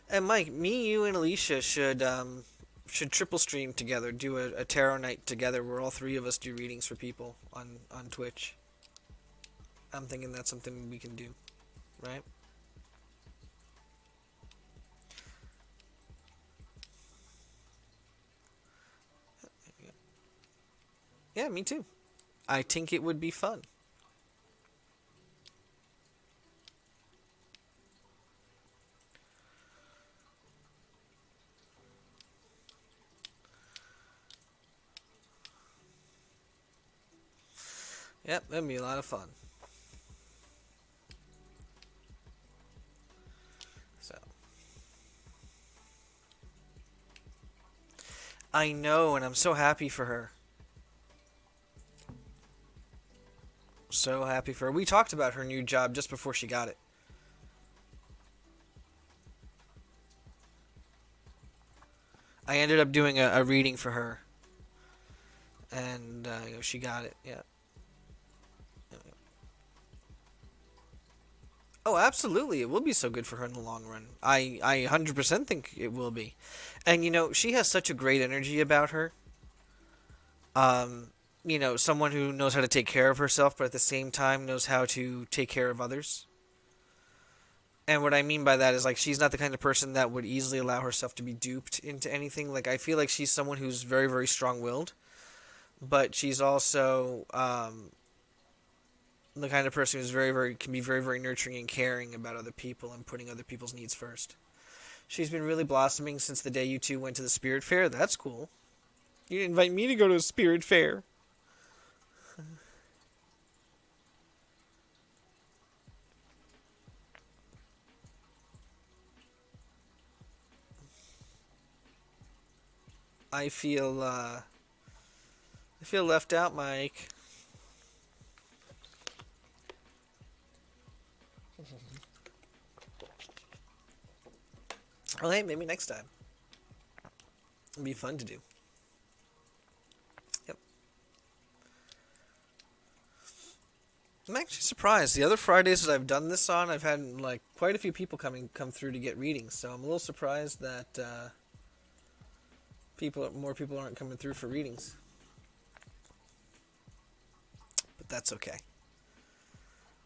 And Mike, me, you, and Alicia should triple stream together, do a tarot night together, where all three of us do readings for people on Twitch. I'm thinking that's something we can do, right? Yeah, me too. I think it would be fun. Yep, that'd be a lot of fun. So I know, and I'm so happy for her. So happy for her. We talked about her new job just before she got it. I ended up doing a reading for her, and she got it. Yeah. Oh, absolutely. It will be so good for her in the long run. I 100% think it will be. And, she has such a great energy about her. Um, someone who knows how to take care of herself, but at the same time knows how to take care of others. And what I mean by that is, like, she's not the kind of person that would easily allow herself to be duped into anything. Like, I feel like she's someone who's very, very strong-willed, but she's also the kind of person who's can be very, very nurturing and caring about other people and putting other people's needs first. She's been really blossoming since the day you two went to the spirit fair. That's cool. You didn't invite me to go to a spirit fair. I feel I feel left out, Mike. Well, hey, maybe next time. It'd be fun to do. Yep. I'm actually surprised. The other Fridays that I've done this on, I've had like quite a few people come through to get readings. So I'm a little surprised that more people aren't coming through for readings. But that's okay.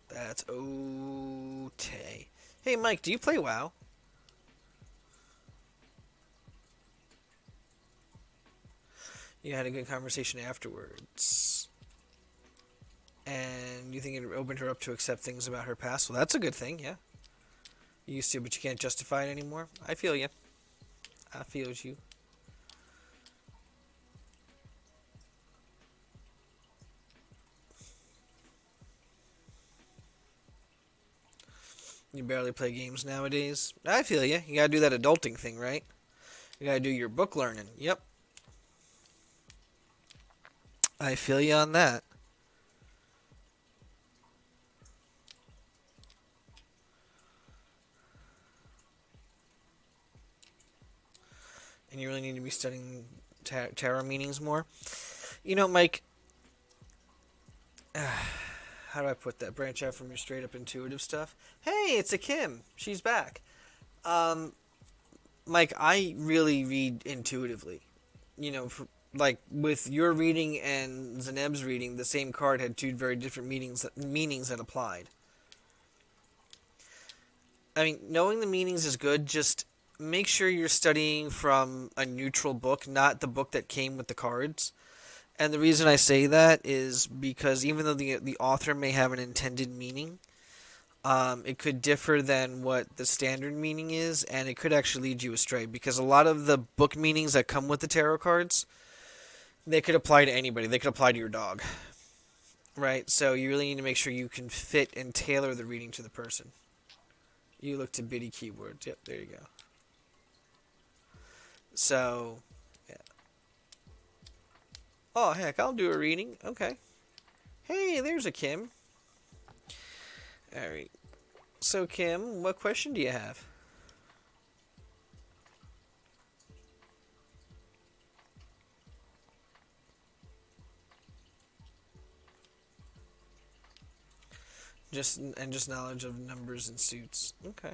That's okay. Hey, Mike, do you play WoW? You had a good conversation afterwards. And you think it opened her up to accept things about her past? Well, that's a good thing, yeah. You used to, but you can't justify it anymore. I feel you. I feel you. You barely play games nowadays. I feel you. You gotta do that adulting thing, right? You gotta do your book learning. Yep. I feel you on that. and you really need to be studying tarot meanings more. You know, Mike, how do I put that? Branch out from your straight up intuitive stuff. Hey, it's a Kim. She's back. Um, Mike, I really read intuitively. You know, like with your reading and Zaneb's reading, the same card had two very different meanings that applied. I mean, knowing the meanings is good. Just make sure you're studying from a neutral book, not the book that came with the cards. And the reason I say that is because even though the author may have an intended meaning, it could differ than what the standard meaning is, and it could actually lead you astray. Because a lot of the book meanings that come with the tarot cards, they could apply to anybody. They could apply to your dog, right? So you really need to make sure you can fit and tailor the reading to the person. You look to bitty keywords. Yep, there you go. So, yeah. Oh, heck, I'll do a reading. Okay. Hey, there's a Kim. Alright. So, Kim, what question do you have? Just knowledge of numbers and suits. Okay.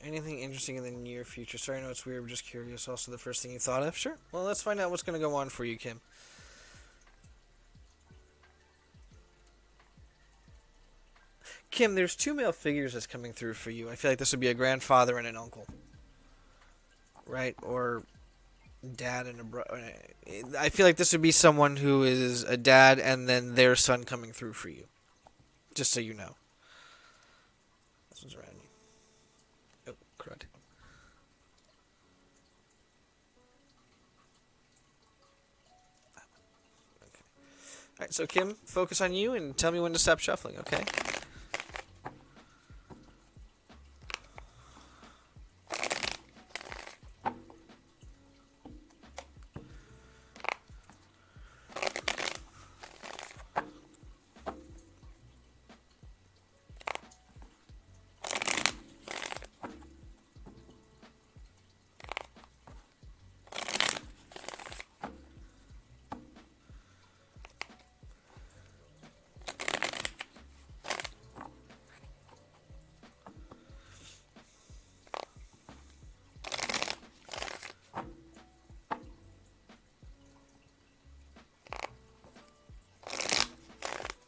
Anything interesting in the near future? Sorry, I know it's weird. We're just curious. Also, the first thing you thought of? Sure. Well, let's find out what's going to go on for you, Kim. Kim, there's two male figures that's coming through for you. I feel like this would be a grandfather and an uncle, right? Or dad and a brother. I feel like this would be someone who is a dad and then their son coming through for you. Just so you know. This one's around you. Oh, crud. Okay. Alright, so Kim, focus on you and tell me when to stop shuffling, okay?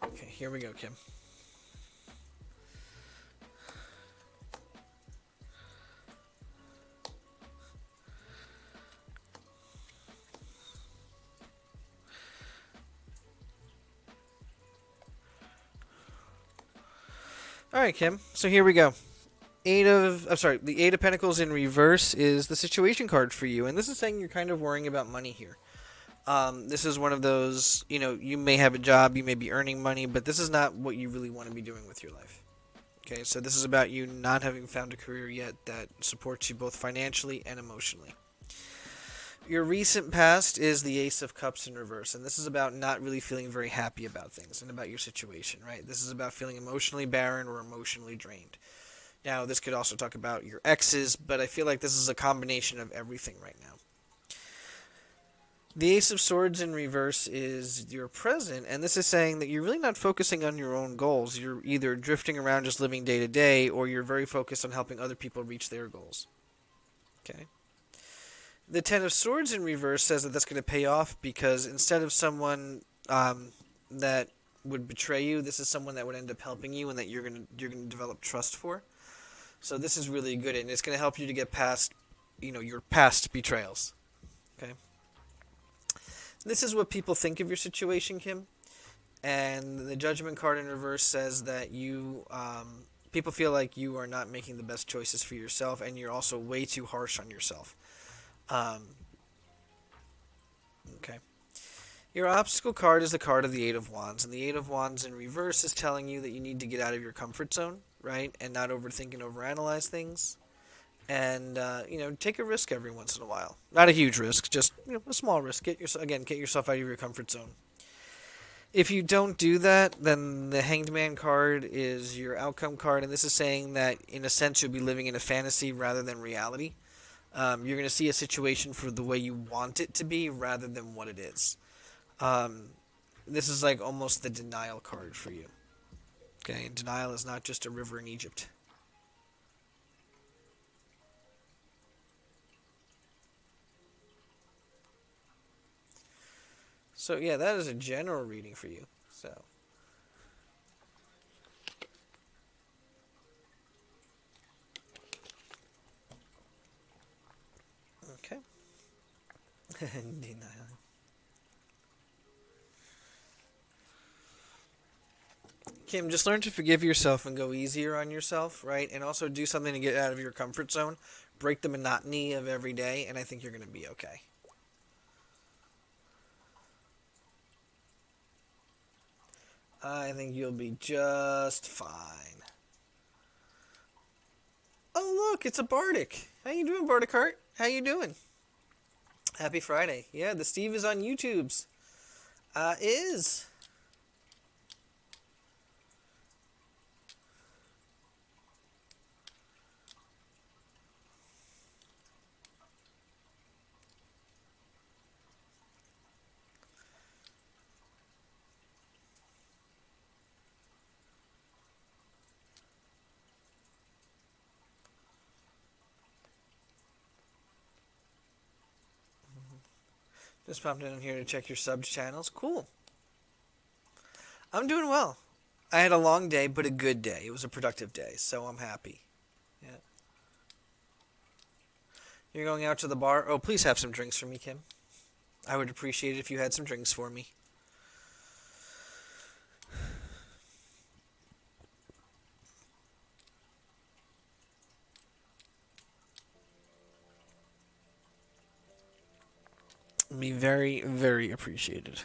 Okay, here we go, Kim. Alright, Kim. So here we go. The Eight of Pentacles in reverse is the situation card for you. And this is saying you're kind of worrying about money here. This is one of those, you may have a job, you may be earning money, but this is not what you really want to be doing with your life. Okay, so this is about you not having found a career yet that supports you both financially and emotionally. Your recent past is the Ace of Cups in reverse, and this is about not really feeling very happy about things and about your situation, right? This is about feeling emotionally barren or emotionally drained. Now, this could also talk about your exes, but I feel like this is a combination of everything right now. The Ace of Swords in reverse is your present, and this is saying that you're really not focusing on your own goals. You're either drifting around just living day to day, or you're very focused on helping other people reach their goals. Okay. The Ten of Swords in reverse says that that's going to pay off because instead of someone that would betray you, this is someone that would end up helping you and that you're gonna develop trust for. So this is really good, and it's going to help you to get past, your past betrayals. Okay. This is what people think of your situation, Kim. And the Judgment card in reverse says that people feel like you are not making the best choices for yourself, and you're also way too harsh on yourself. Um, okay. Your obstacle card is the card of the Eight of Wands, and the Eight of Wands in reverse is telling you that you need to get out of your comfort zone, right, and not overthink and overanalyze things, and take a risk every once in a while. Not a huge risk, just a small risk. Get yourself out of your comfort zone. If you don't do that, then the Hanged Man card is your outcome card, and this is saying that in a sense you'll be living in a fantasy rather than reality. You're going to see a situation for the way you want it to be rather than what it is. This is like almost the denial card for you. Okay, and denial is not just a river in Egypt. So yeah, that is a general reading for you. So. Okay. Denial. Kim, just learn to forgive yourself and go easier on yourself, right? And also do something to get out of your comfort zone. Break the monotony of every day, and I think you're going to be okay. I think you'll be just fine. Oh, look, it's a Bardic. How you doing, Bardic Heart? How you doing? Happy Friday. Yeah, the Steve is on YouTube's. Is. Just popped in here to check your sub channels. Cool. I'm doing well. I had a long day, but a good day. It was a productive day, so I'm happy. Yeah. You're going out to the bar? Oh, please have some drinks for me, Kim. I would appreciate it if you had some drinks for me. Be very, very appreciated.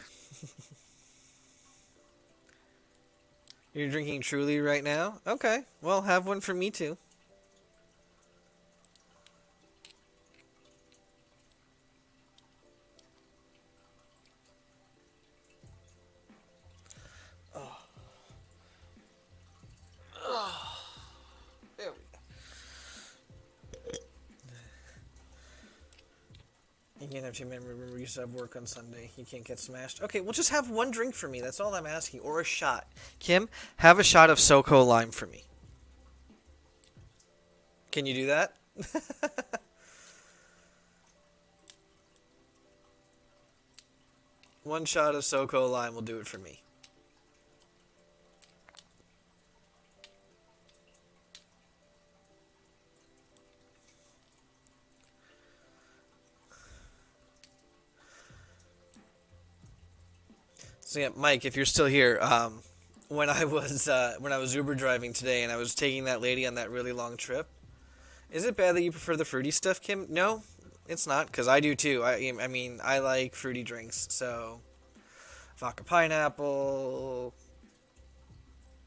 You're drinking Truly right now? Okay. Well, have one for me too. Oh. Oh. There we go. You can't have too many. Remember, you used to have work on Sunday. You can't get smashed. Okay, well, just have one drink for me. That's all I'm asking. Or a shot. Kim, have a shot of SoCo Lime for me. Can you do that? One shot of SoCo Lime will do it for me. So yeah, Mike, if you're still here, when I was Uber driving today and I was taking that lady on that really long trip, is it bad that you prefer the fruity stuff, Kim? No, it's not, because I do too. I mean, I like fruity drinks, so vodka pineapple,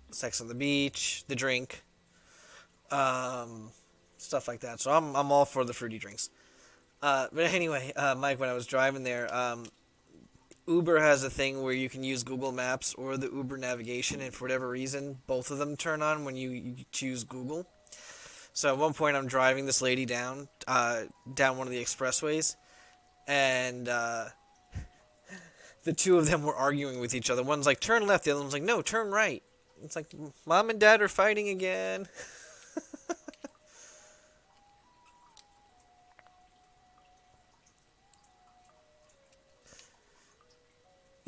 Sex on the Beach, the drink, stuff like that. So I'm all for the fruity drinks. But anyway, Mike, when I was driving there, Uber has a thing where you can use Google Maps or the Uber navigation, and for whatever reason, both of them turn on when you choose Google. So at one point, I'm driving this lady down one of the expressways, and the two of them were arguing with each other. One's like, turn left, the other one's like, no, turn right. It's like, Mom and Dad are fighting again.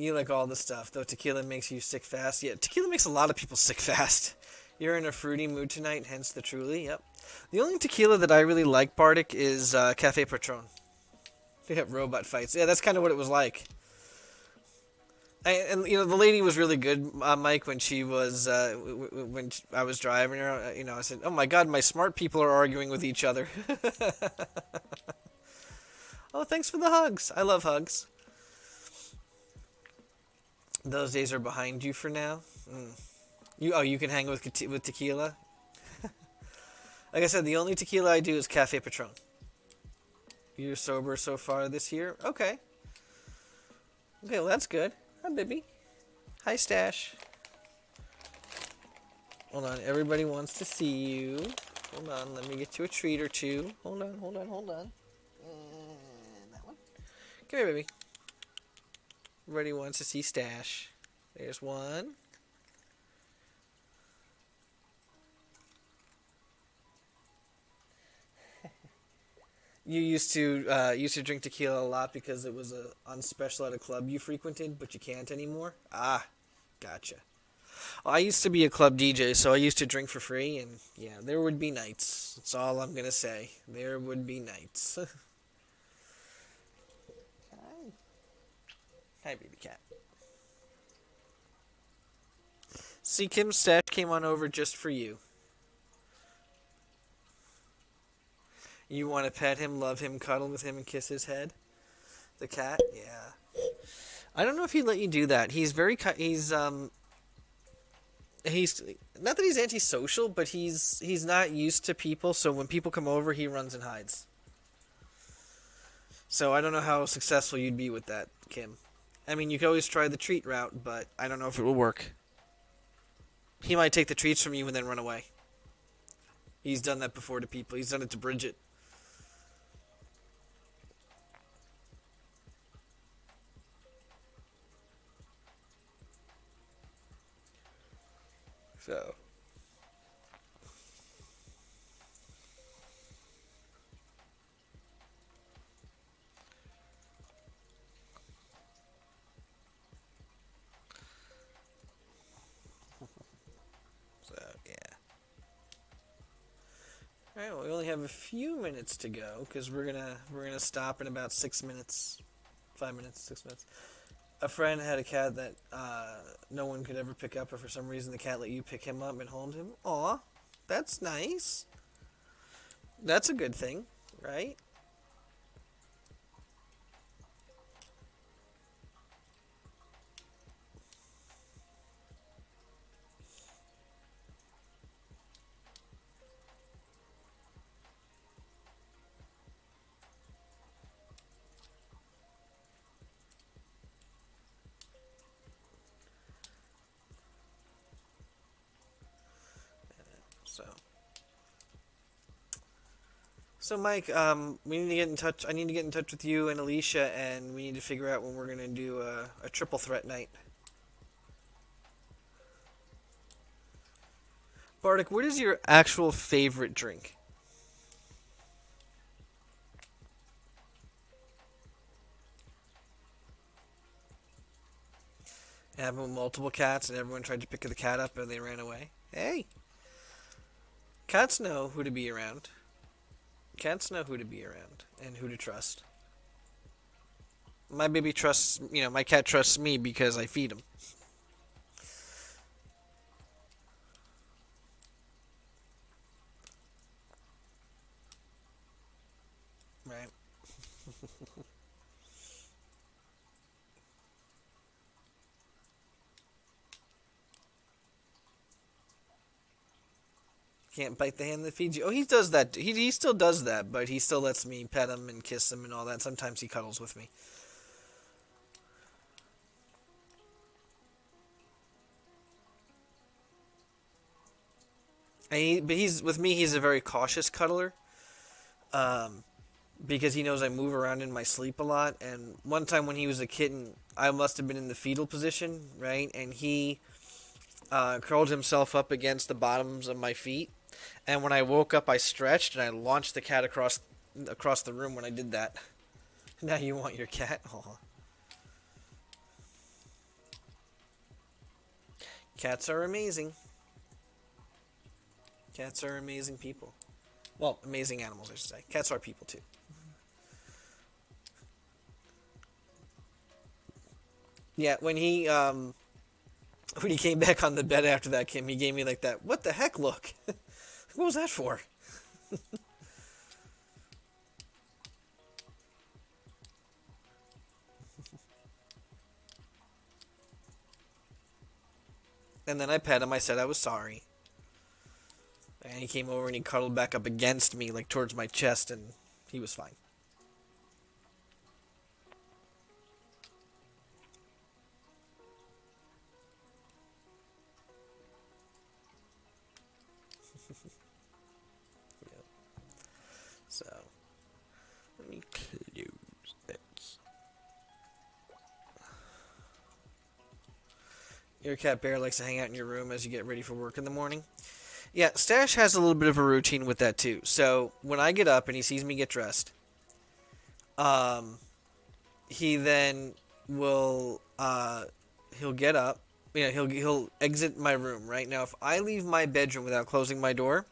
You like all the stuff, though tequila makes you sick fast. Yeah, tequila makes a lot of people sick fast. You're in a fruity mood tonight, hence the truly. Yep. The only tequila that I really like, Bardic, is Cafe Patron. Yeah, robot fights. Yeah, that's kind of what it was like. And you know, the lady was really good, Mike, when she was when I was driving her. You know, I said, "Oh my God, my smart people are arguing with each other." Oh, thanks for the hugs. I love hugs. Those days are behind you for now. You can hang with tequila. Like I said, the only tequila I do is Cafe Patron. You're sober so far this year? Okay. Okay, well that's good. Hi, baby. Hi, Stash. Hold on, everybody wants to see you. Hold on, let me get you a treat or two. Hold on, hold on, hold on. That one. Come here, baby. Everybody wants to see Stash. There's one. You used to drink tequila a lot because it was on special at a club you frequented, but you can't anymore. Ah, gotcha. Well, I used to be a club DJ, so I used to drink for free, and yeah, there would be nights. That's all I'm gonna say. There would be nights. Hi. Hi, baby cat. See, Kim Stash came on over just for you. You want to pet him, love him, cuddle with him, and kiss his head? The cat? Yeah. I don't know if he'd let you do that. He's very... He's not that he's antisocial, but he's not used to people, so when people come over, he runs and hides. So I don't know how successful you'd be with that, Kim. I mean, you could always try the treat route, but I don't know if it will work. He might take the treats from you and then run away. He's done that before to people. He's done it to Bridget. So... yeah. All right, well, we only have a few minutes to go because we're gonna stop in about 6 minutes, 5 minutes, 6 minutes. A friend had a cat that no one could ever pick up, but for some reason the cat let you pick him up and hold him. Aw, that's nice. That's a good thing, right? So, so Mike, we need to get in touch. I need to get in touch with you and Alicia, and we need to figure out when we're gonna do a triple threat night. Bardic, what is your actual favorite drink? It happened with multiple cats, and everyone tried to pick the cat up, and they ran away. Hey, cats know who to be around. Cats know who to be around and who to trust. My baby trusts, my cat trusts me because I feed him. Right. Can't bite the hand that feeds you. Oh, he does that. He still does that, but he still lets me pet him and kiss him and all that. Sometimes he cuddles with me. But he's with me. He's a very cautious cuddler, um, because he knows I move around in my sleep a lot. And one time when he was a kitten, I must have been in the fetal position, right? And he curled himself up against the bottoms of my feet. And when I woke up, I stretched and I launched the cat across the room when I did that. Now you want your cat? Aw. Cats are amazing. Cats are amazing people. Well, amazing animals, I should say. Cats are people too. Yeah, when he came back on the bed after that, Kim, he gave me like that, what the heck look? What was that for? And then I pet him. I said I was sorry. And he came over and he cuddled back up against me, like towards my chest, and he was fine. Yeah. So, let me close that. Your cat Bear likes to hang out in your room as you get ready for work in the morning. Yeah, Stash has a little bit of a routine with that too. So when I get up and he sees me get dressed, um, he then will he'll get up. You know, he'll exit my room. Right now, if I leave my bedroom without closing my door,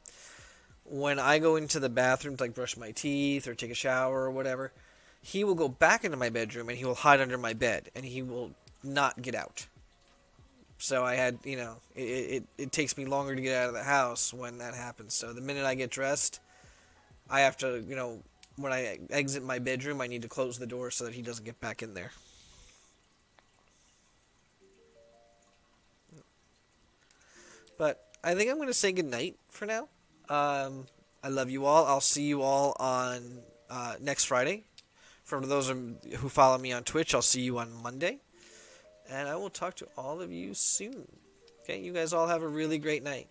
when I go into the bathroom to like brush my teeth or take a shower or whatever, he will go back into my bedroom and he will hide under my bed and he will not get out. So I had, it takes me longer to get out of the house when that happens. So the minute I get dressed, I have to, when I exit my bedroom, I need to close the door so that he doesn't get back in there. But I think I'm going to say goodnight for now. I love you all. I'll see you all on next Friday. For those who follow me on Twitch, I'll see you on Monday. And I will talk to all of you soon. Okay, you guys all have a really great night.